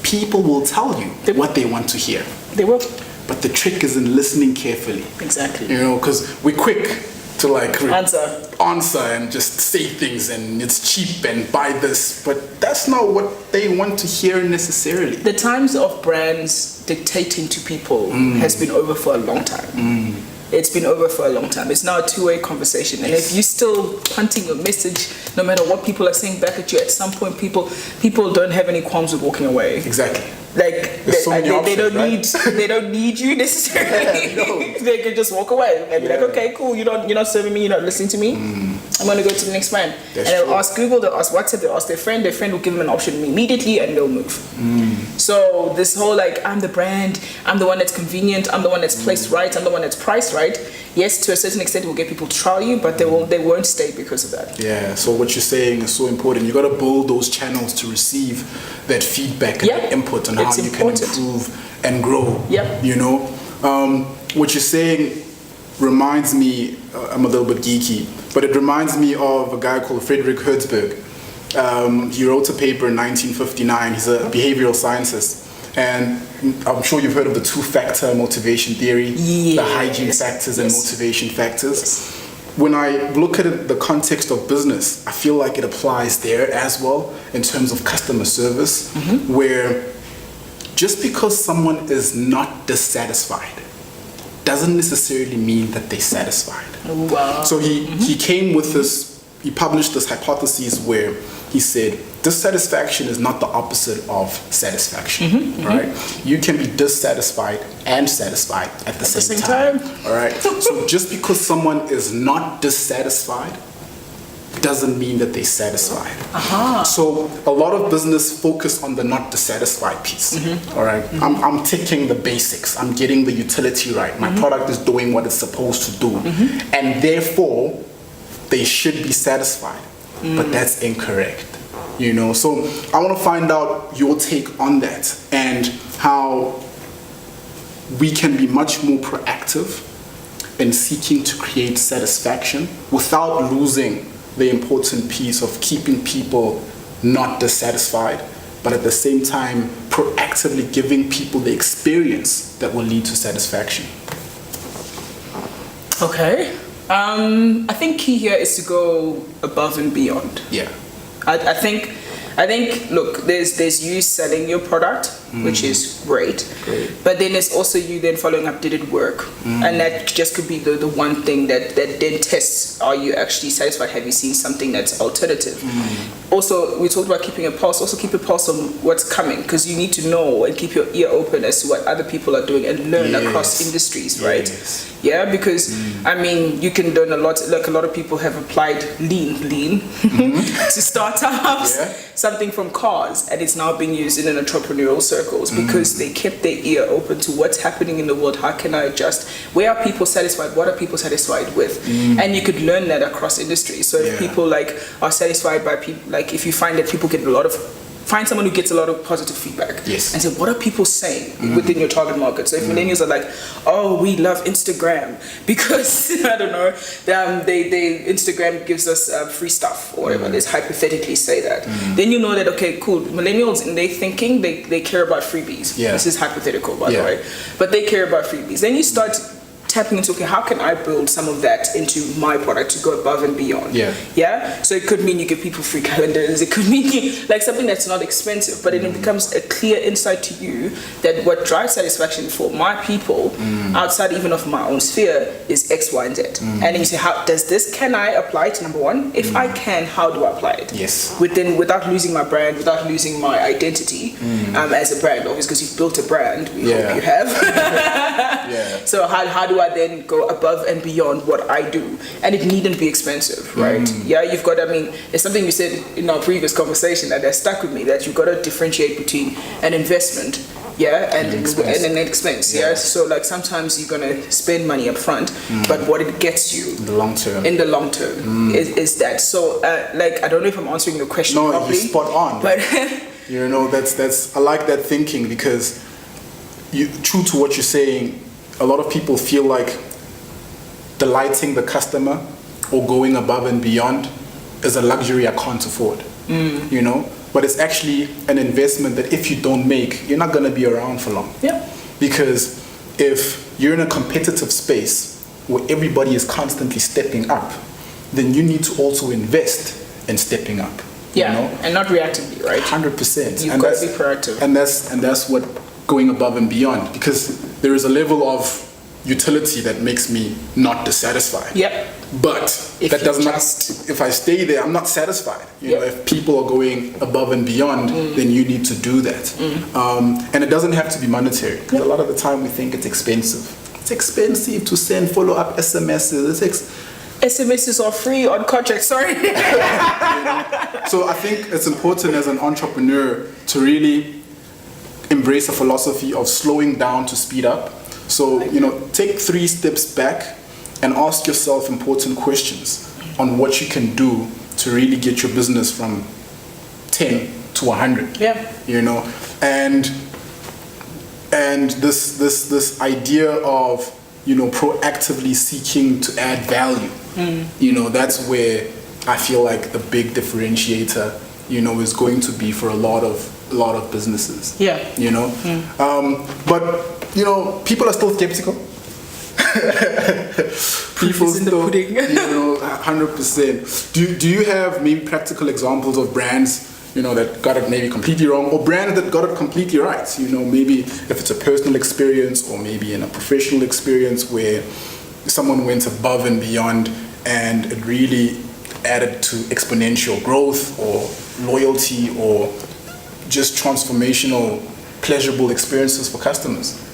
people will tell you what they want to hear. They will. But the trick is in listening carefully. Exactly. Because we're quick to answer and just say things, and it's cheap and buy this, but that's not what they want to hear necessarily. The times of brands dictating to people has been over for a long time. it's been over for a long time. It's now a two-way conversation. And if you're still punting your message, no matter what people are saying back at you, at some point people don't have any qualms with walking away. Exactly. Like they don't need you necessarily. They can just walk away and be like, okay, cool, you're not serving me, you're not listening to me. I'm gonna go to the next man. They'll ask Google, they'll ask WhatsApp, they'll ask their friend will give them an option immediately and they'll move. So this whole like, I'm the brand, I'm the one that's convenient, I'm the one that's placed right, I'm the one that's priced right. Yes, to a certain extent it will get people to trial you, but they won't stay because of that. Yeah, so what you're saying is so important. You gotta build those channels to receive that feedback and that input on how you can improve and grow. You know, what you're saying reminds me, I'm a little bit geeky, but it reminds me of a guy called Frederick Herzberg. He wrote a paper in 1959. He's a behavioral scientist, and I'm sure you've heard of the two-factor motivation theory, the hygiene factors and motivation factors. When I look at it, the context of business, I feel like it applies there as well in terms of customer service, where just because someone is not dissatisfied doesn't necessarily mean that they're satisfied. Wow. So he came with this, he published this hypothesis where he said dissatisfaction is not the opposite of satisfaction, right? You can be dissatisfied and satisfied at the same time. All right. So just because someone is not dissatisfied doesn't mean that they're satisfied. So a lot of business focus on the not dissatisfied piece. All right. I'm ticking the basics. I'm getting the utility right. My product is doing what it's supposed to do, and therefore they should be satisfied. But that's incorrect. You know. So I want to find out your take on that and how we can be much more proactive in seeking to create satisfaction without losing the important piece of keeping people not dissatisfied, but at the same time proactively giving people the experience that will lead to satisfaction. Okay. I think key here is to go above and beyond. Yeah. I think look, there's you selling your product, which is great, but then there's also you then following up, did it work? And that just could be the one thing that then tests, are you actually satisfied? Have you seen something that's alternative? Also, we talked about keeping a pulse. Also keep a pulse on what's coming, because you need to know and keep your ear open as to what other people are doing and learn across industries, right? Yeah, because I mean, you can learn a lot. Like a lot of people have applied lean to startups, something from cars, and it's now being used in an entrepreneurial circles because they kept their ear open to what's happening in the world. How can I adjust? Where are people satisfied? What are people satisfied with? And you could learn that across industries. So if people like are satisfied by people, like if you find that people get find someone who gets a lot of positive feedback and say, what are people saying within your target market? So if millennials are like, oh, we love Instagram because I don't know, they Instagram gives us free stuff or whatever, let's hypothetically say that, then you know that, okay, cool, millennials in their thinking, they care about freebies. This is hypothetical, by the way, but they care about freebies. Then you start tapping into, okay, how can I build some of that into my product to go above and beyond? So it could mean you give people free calendars, it could mean like something that's not expensive, but it becomes a clear insight to you that what drives satisfaction for my people outside even of my own sphere is X, Y, and Z. And then you say, how does this, can I apply it? Number one, if I can, how do I apply it? Without losing my brand, without losing my identity as a brand, obviously, because you've built a brand, we hope you have. So how do I then go above and beyond what I do? And it needn't be expensive, right? You've got, I mean, it's something you said in our previous conversation that stuck with me, that you've got to differentiate between an investment and an expense. So like sometimes you're gonna spend money up front, but what it gets you in the long term is that. So like, I don't know if I'm answering your question properly. You're spot on, but you know, that's I like that thinking, because true to what you're saying, a lot of people feel like delighting the customer or going above and beyond is a luxury I can't afford, you know? But it's actually an investment that if you don't make, you're not gonna be around for long. Because if you're in a competitive space where everybody is constantly stepping up, then you need to also invest in stepping up. You know? And not reactively, right? 100%. You've got to be proactive. And that's what going above and beyond, because there is a level of utility that makes me not dissatisfied. Yep. But that does not, if I stay there, I'm not satisfied. You know, if people are going above and beyond, then you need to do that. And it doesn't have to be monetary. Because a lot of the time we think it's expensive. It's expensive to send follow-up SMSs. SMSs are free on contract, sorry. So I think it's important as an entrepreneur to really embrace a philosophy of slowing down to speed up. So, you know, take 3 steps back and ask yourself important questions on what you can do to really get your business from 10 to 100. Yeah. You know, and this idea of, you know, proactively seeking to add value. You know, that's where I feel like the big differentiator, you know, is going to be for a lot of businesses. Yeah. You know, but you know, people are still skeptical. People still, you know, 100%. Do you have maybe practical examples of brands, you know, that got it maybe completely wrong, or brands that got it completely right? You know, maybe if it's a personal experience or maybe in a professional experience where someone went above and beyond and it really added to exponential growth or loyalty or just transformational, pleasurable experiences for customers.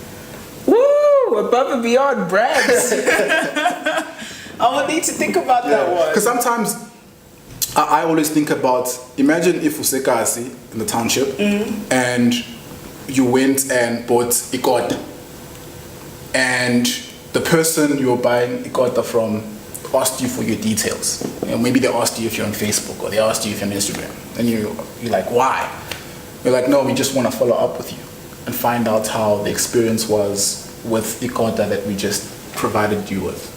Woo! Above and beyond brands. I would need to think about that one. Because sometimes I always think about, imagine if Usekasi in the township and you went and bought ikota, and the person you're buying ikota from asked you for your details. You know, maybe they asked you if you're on Facebook or they asked you if you're on Instagram, and you're like, why? You're like, no, we just want to follow up with you and find out how the experience was with the ikota that we just provided you with.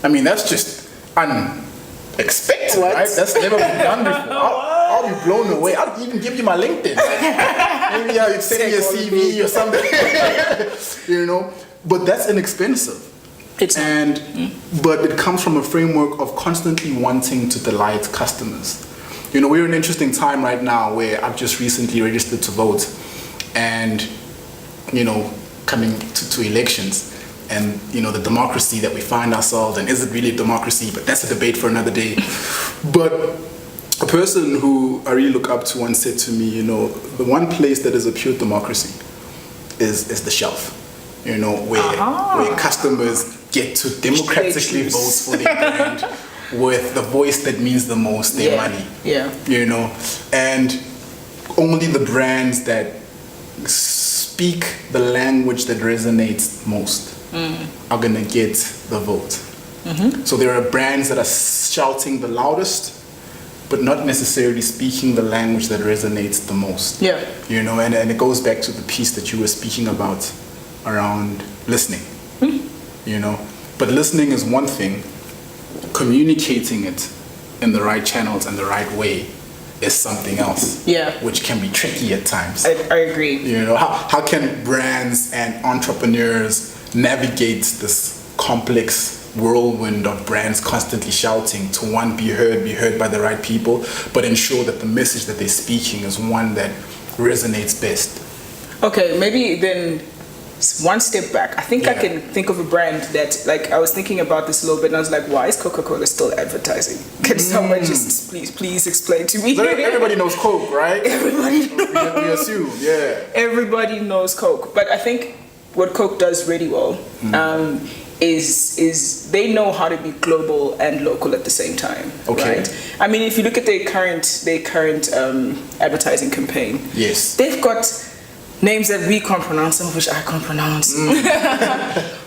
I mean, that's just unexpected, right? That's never been done before. I'll be blown away. I'll even give you my LinkedIn. Maybe I'll send me a CV or something. You know, but that's inexpensive. But it comes from a framework of constantly wanting to delight customers. You know, we're in an interesting time right now where I've just recently registered to vote, and, you know, coming to elections, and, you know, the democracy that we find ourselves in. Is it really a democracy? But that's a debate for another day. But a person who I really look up to once said to me, you know, the one place that is a pure democracy is the shelf. You know, where customers get to democratically vote for their brand with the voice that means the most, their money. Yeah. You know, and only the brands that speak the language that resonates most are gonna get the vote. So there are brands that are shouting the loudest, but not necessarily speaking the language that resonates the most. Yeah. You know, and it goes back to the piece that you were speaking about around listening. You know, but listening is one thing. Communicating it in the right channels and the right way is something else. Yeah. Which can be tricky at times. I agree. You know, how can brands and entrepreneurs navigate this complex whirlwind of brands constantly shouting to, one, be heard by the right people, but ensure that the message that they're speaking is one that resonates best? Okay, maybe then one step back. I think I can think of a brand that, like, I was thinking about this a little bit and I was like, why is Coca-Cola still advertising? Can someone just please explain to me? Everybody knows Coke, right? Everybody knows. We assume, yeah. Everybody knows Coke. But I think what Coke does really well is they know how to be global and local at the same time. Okay. Right? I mean, if you look at their current advertising campaign, yes, they've got names that we can't pronounce, some of which I can't pronounce,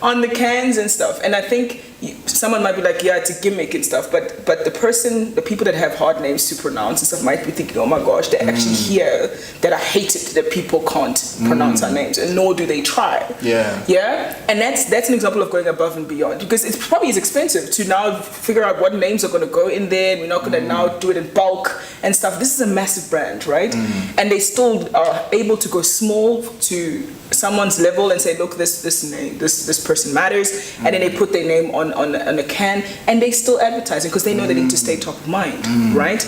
on the cans and stuff. And I think someone might be like, yeah, it's a gimmick and stuff, but the people that have hard names to pronounce and stuff might be thinking, oh my gosh, they actually hear that I hate it that people can't pronounce our names, and nor do they try. Yeah. Yeah? And that's an example of going above and beyond, because it probably is expensive to now figure out what names are going to go in there, and we're not going to now do it in bulk and stuff. This is a massive brand, right? And they still are able to go small to someone's level and say, look, this person matters, and then they put their name on a can, and they still advertising because they know they need to stay top of mind, right?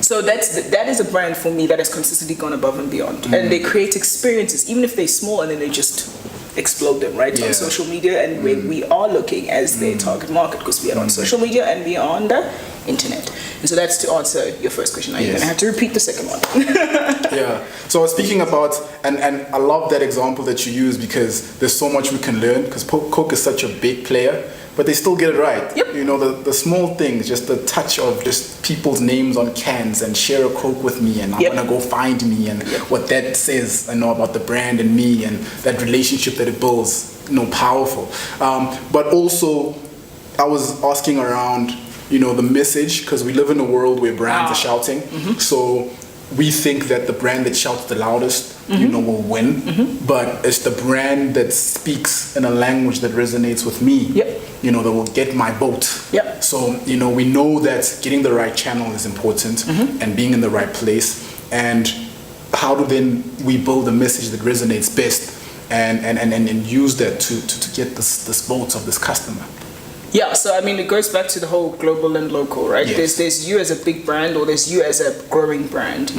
So that is a brand for me that has consistently gone above and beyond, and they create experiences, even if they're small, and then they just explode them right on social media, and when we are looking as their target market, because we are on social media and we are on the internet. And so that's to answer your first question. Now you're going to have to repeat the second one. So I was speaking about, and I love that example that you use, because there's so much we can learn, because Coke is such a big player, but they still get it right. You know, the small things, just the touch of just people's names on cans, and share a Coke with me, and I'm gonna go find me, and what that says, I know about the brand and me, and that relationship that it builds, you know, powerful. But also, I was asking around, you know, the message, because we live in a world where brands are shouting. So we think that the brand that shouts the loudest, you know, will win. But it's the brand that speaks in a language that resonates with me, you know, that will get my vote. So, you know, we know that getting the right channel is important, and being in the right place. And how do then we build a message that resonates best, and use that to get this votes of this customer? Yeah, so I mean, it goes back to the whole global and local, right? There's you as a big brand, or there's you as a growing brand,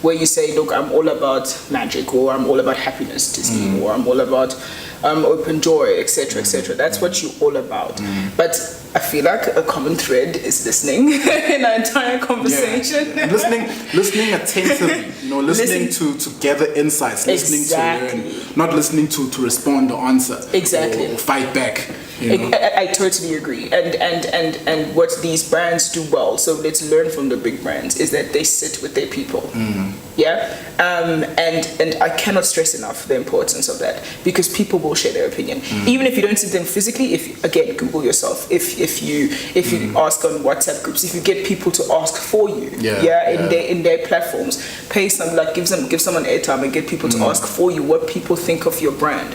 where you say, look, I'm all about magic, or I'm all about happiness, Disney, or I'm all about open joy, etc., etc. That's what you're all about. But I feel like a common thread is listening in our entire conversation. And listening attentively, you know, listening to gather insights, listening to learn, not listening to respond or answer, or fight back. You know? I totally agree. And what these brands do well, so let's learn from the big brands, is that they sit with their people. And I cannot stress enough the importance of that, because people will share their opinion. Even if you don't see them physically, if Google yourself, if you ask on WhatsApp groups, if you get people to ask for you, in their platforms, pay some, like give someone airtime and get people to ask for you what people think of your brand,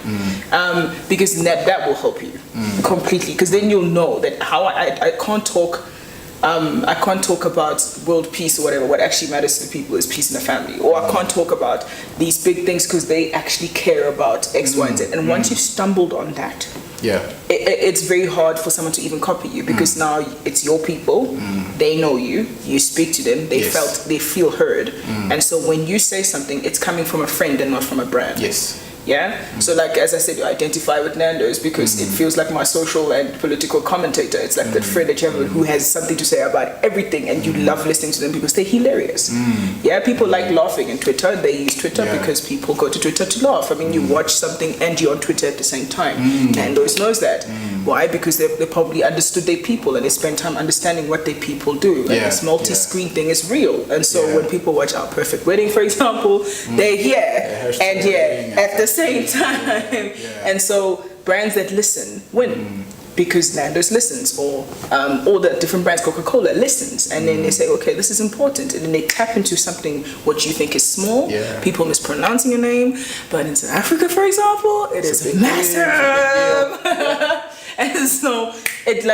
because that will help you completely, because then you'll know that how I can't talk. I can't talk about world peace or whatever. What actually matters to the people is peace in the family. Or I can't talk about these big things because they actually care about X, Y, and Z. And once you've stumbled on that, it's very hard for someone to even copy you, because now it's your people. They know you. You speak to them. They feel heard. And so when you say something, it's coming from a friend and not from a brand. So like, as I said, you identify with Nando's because it feels like my social and political commentator. It's like that friend that you have who has something to say about everything, and you love listening to them because they're hilarious. People like laughing, and Twitter, they use Twitter because people go to Twitter to laugh. I mean, you watch something and you're on Twitter at the same time. Nando's knows that. Why? Because they probably understood their people, and they spend time understanding what their people do. And this multi-screen thing is real. And so when people watch Our Perfect Wedding, for example, they're here and at the same time. And so brands that listen win, because Nando's listens, or all the different brands, Coca-Cola listens, and then they say, okay, this is important, and then they tap into something what you think is small, people mispronouncing your name, but in South Africa, for example, it is massive. And so it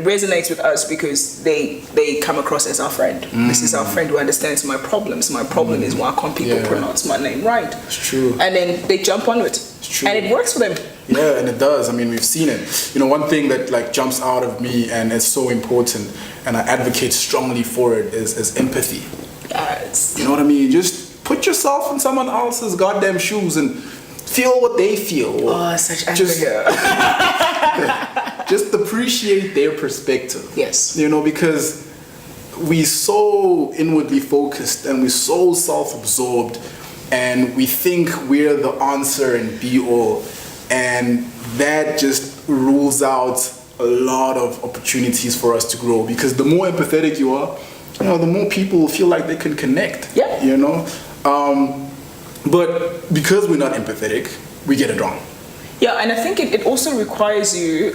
resonates with us because they come across as our friend. This is our friend who understands my problems. My problem is, why can't people pronounce my name right? It's true. And then they jump on it. It's true. And it works for them. Yeah, and it does. I mean, we've seen it. You know, one thing that like jumps out of me and is so important, and I advocate strongly for it, is empathy. You know what I mean? Just put yourself in someone else's goddamn shoes and feel what they feel. Oh, such anger. Just appreciate their perspective. Yes. You know, because we're so inwardly focused and we're so self-absorbed, and we think we're the answer and be all, and that just rules out a lot of opportunities for us to grow, because the more empathetic you are, you know, the more people feel like they can connect. You know, but because we're not empathetic, we get it wrong. Yeah, and I think it also requires you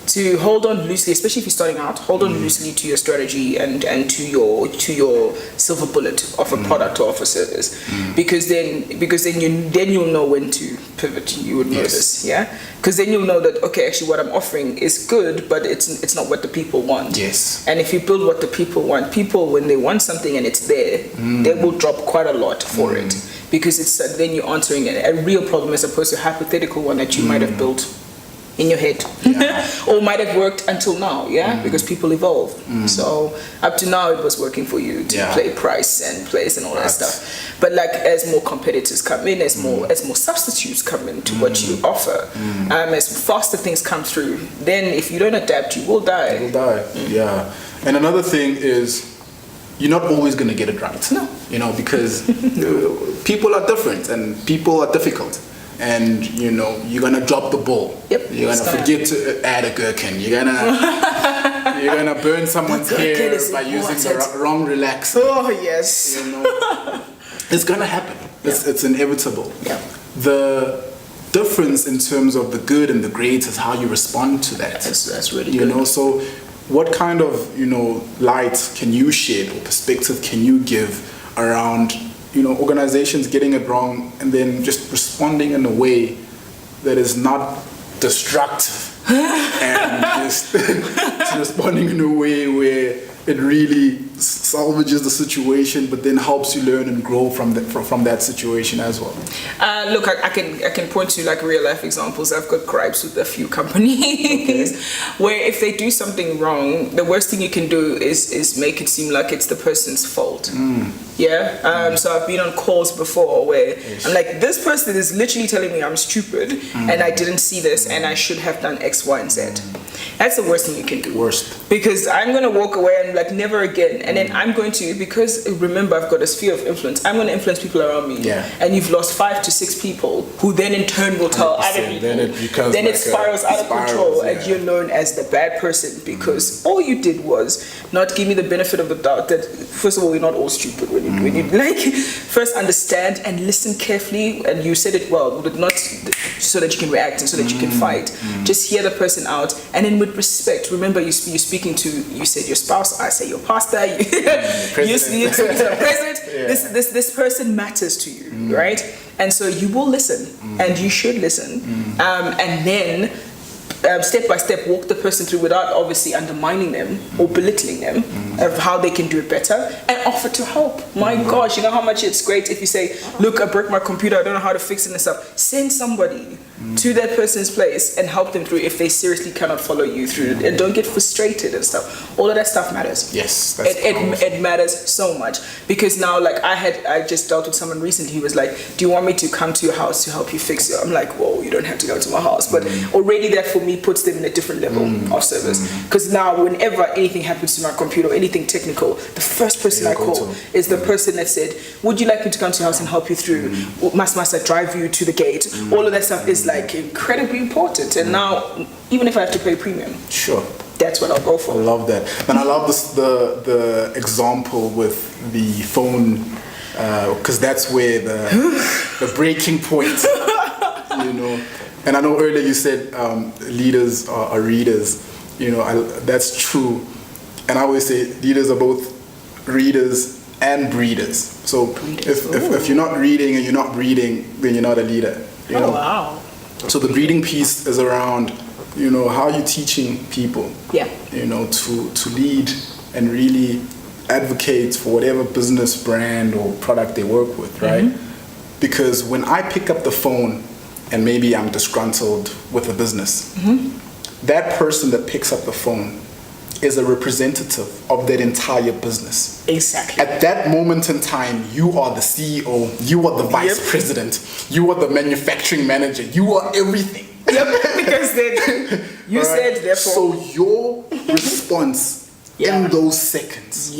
to hold on loosely, especially if you're starting out. Hold on loosely to your strategy and to your silver bullet of a product or of a service, because then you'll know when to pivot. You would know this, because then you'll know that, okay, actually what I'm offering is good, but it's not what the people want. And if you build what the people want, people, when they want something and it's there, they will drop quite a lot for it, because it's then you're answering a real problem as opposed to a hypothetical one that you might have built in your head, or might have worked until now, because people evolve. So up to now, it was working for you to play price and place and all that stuff. But like as more competitors come in, as more substitutes come into what you offer, as faster things come through, then if you don't adapt, you will die. You will die. Yeah. And another thing is, you're not always going to get it right. No. You know, because people are different and people are difficult. And, you know, you're going to drop the ball. Yep. You're going to forget to add a gherkin. You're going to burn someone's hair by using the wrong relaxer. Oh, yes. You know, it's going to happen. It's inevitable. Yeah. The difference in terms of the good and the great is how you respond to that. That's really good. You know, so what kind of, you know, light can you shed or perspective can you give around, you know, organizations getting it wrong and then just responding in a way that is not destructive and just responding in a way where it really salvages the situation, but then helps you learn and grow from that situation as well. Look, I can point to like real life examples. I've got gripes with a few companies where if they do something wrong, the worst thing you can do is make it seem like it's the person's fault. So I've been on calls before where I'm like, this person is literally telling me I'm stupid and I didn't see this and I should have done X, Y, and Z. That's the worst thing you can do. Worst. Because I'm going to walk away and like never again. And then I'm going to, because remember I've got a sphere of influence, I'm going to influence people around me. Yeah. And you've lost 5 to 6 people who then in turn will tell other people. Then it spirals out of control and you're known as the bad person because all you did was not give me the benefit of the doubt that first of all, we're not all stupid when you like first understand and listen carefully, and you said it well, but not so that you can react and so that you can fight. Just hear the person out and then with respect. Remember, you're speaking to, you said your spouse, I say your pastor, you speak to the president. This person matters to you, right? And so you will listen and you should listen, and then step by step walk the person through without obviously undermining them or belittling them of how they can do it better, and offer to help. My gosh, you know how much it's great if you say, look, I broke my computer, I don't know how to fix it and stuff. Send somebody to that person's place and help them through if they seriously cannot follow you through it, and don't get frustrated and stuff. All of that stuff matters. Yes, it matters so much, because now like I just dealt with someone recently. He was like, do you want me to come to your house to help you fix it? I'm like, whoa, you don't have to go to my house. But already that for me puts them in a different level of service, because now whenever anything happens to my computer or anything technical, the first person I call is the person that said, would you like me to come to your house and help you through? Must I drive you to the gate? All of that stuff is like incredibly important. And now even if I have to pay premium, that's what I'll go for. I love that. And I love the example with the phone, because that's where the breaking point, you know. And I know earlier you said leaders are readers. You know, that's true. And I always say leaders are both readers and breeders. So if you're not reading and you're not breeding, then you're not a leader. You know? Wow. So the breeding piece is around, you know, how you're teaching people, you know, to lead and really advocate for whatever business brand or product they work with, right? Because when I pick up the phone and maybe I'm disgruntled with a business, that person that picks up the phone is a representative of that entire business. Exactly. At that moment in time, you are the CEO, you are the vice president, you are the manufacturing manager, you are everything. Because then you said therefore. So your response in those seconds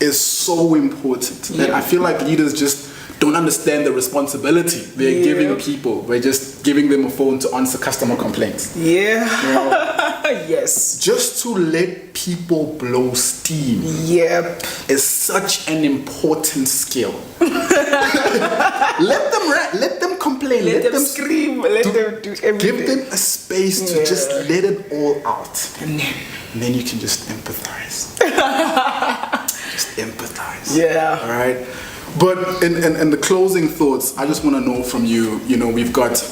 is so important. And I feel like leaders just don't understand the responsibility they're giving people. We're just giving them a phone to answer customer complaints. You know? Yes. Just to let people blow steam is such an important skill. Let them rant, let them complain, let them scream, let them do everything. Give them a space to just let it all out. And then you can just empathize. Just empathize. Yeah. All right. But in the closing thoughts, I just want to know from you, you know, we've got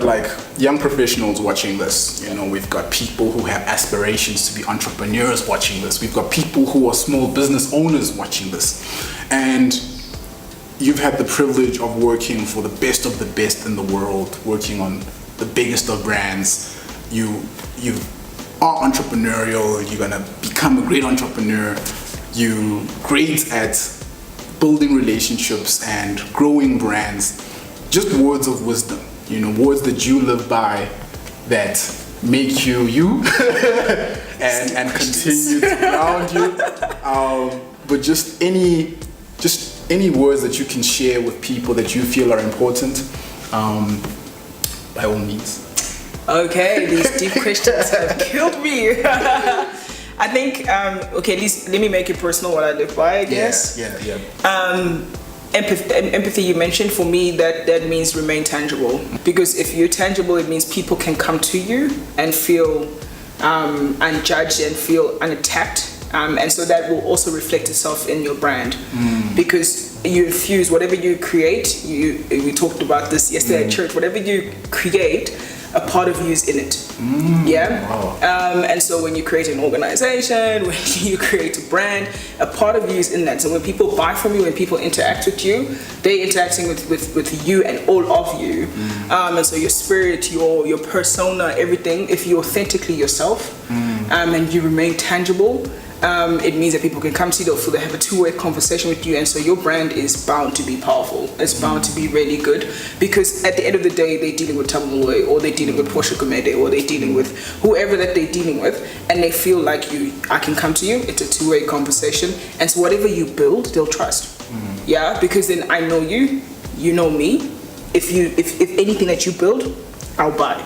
like young professionals watching this, you know, we've got people who have aspirations to be entrepreneurs watching this, we've got people who are small business owners watching this, and you've had the privilege of working for the best of the best in the world, working on the biggest of brands. You are entrepreneurial. You're gonna become a great entrepreneur. You're great at building relationships and growing brands. Just words of wisdom, words that you live by that make you you and continue to ground you. But just any words that you can share with people that you feel are important, by all means. Okay, these deep questions have killed me. I think, at least let me make it personal what I live by, I guess. Yeah. Empathy you mentioned, for me that means remain tangible, because if you're tangible, it means people can come to you and feel unjudged and feel unattacked, and so that will also reflect itself in your brand, because you infuse whatever you create. We talked about this yesterday at church. Whatever you create, a part of you is in it. Wow. And so when you create an organization, when you create a brand, a part of you is in that. So when people buy from you, when people interact with you, they're interacting with you and all of you. And so your spirit, your persona, everything, if you're authentically yourself, and you remain tangible, it means that people can come to you, they'll feel they have a two-way conversation with you, and so your brand is bound to be powerful. It's bound to be really good, because at the end of the day, they're dealing with Thabo Moloi, or they're dealing with Portia Gumede, or they're dealing with whoever that they're dealing with, and they feel like I can come to you. It's a two-way conversation, and so whatever you build, they'll trust. Yeah, because then I know you, you know me. If anything that you build, I'll buy.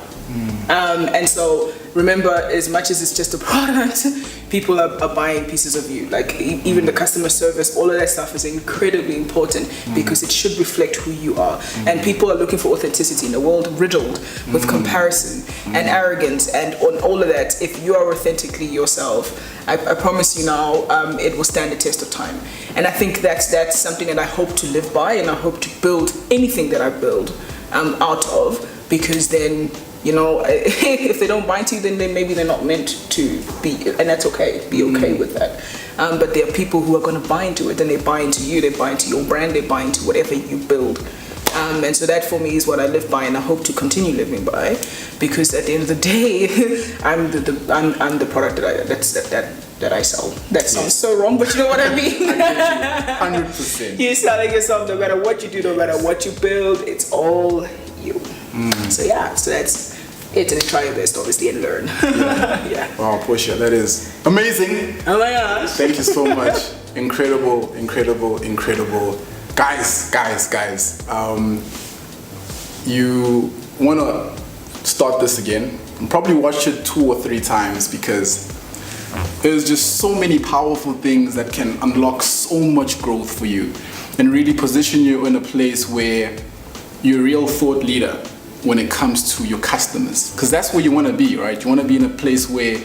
And so remember, as much as it's just a product, people are buying pieces of you. Like even the customer service, all of that stuff is incredibly important, because it should reflect who you are. And people are looking for authenticity in a world riddled with comparison and arrogance and on all of that. If you are authentically yourself, I promise you now, it will stand the test of time. And I think that's something that I hope to live by, and I hope to build anything that I build out of, because then, if they don't buy into you, then maybe they're not meant to be, and that's okay. Be okay with that. But there are people who are going to buy into it, and they buy into you, they buy into your brand, they buy into whatever you build. And so that for me is what I live by, and I hope to continue living by, because at the end of the day, I'm the product that I sell. That sounds so wrong, but you know what I mean? I get you, 100%. You're selling yourself no matter what you do, no matter what you build, it's all you. So that's it, and try your best, obviously, and learn. Yeah. Wow, Portia, that is amazing. Oh my gosh. Thank you so much. Incredible. Guys. You want to start this again and probably watch it 2 or 3 times, because there's just so many powerful things that can unlock so much growth for you and really position you in a place where you're a real thought leader when it comes to your customers, because that's where you want to be, right? You want to be in a place where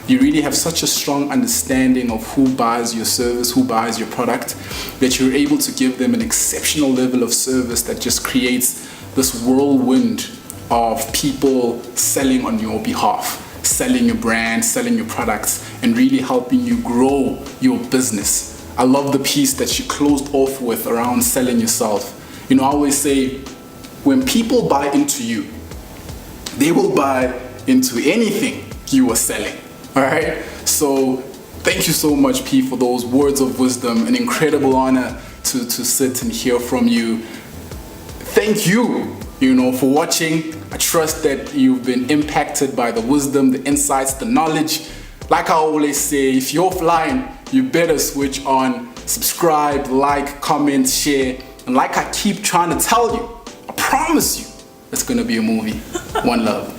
you really have such a strong understanding of who buys your service, who buys your product, that you're able to give them an exceptional level of service that just creates this whirlwind of people selling on your behalf, selling your brand, selling your products, and really helping you grow your business. I love the piece that you closed off with around selling yourself. I always say, when people buy into you, they will buy into anything you are selling. All right? So thank you so much, P, for those words of wisdom. An incredible honor to sit and hear from you. Thank you, for watching. I trust that you've been impacted by the wisdom, the insights, the knowledge. Like I always say, if you're offline, you better switch on, subscribe, like, comment, share. And like I keep trying to tell you, I promise you, it's gonna be a movie. One love.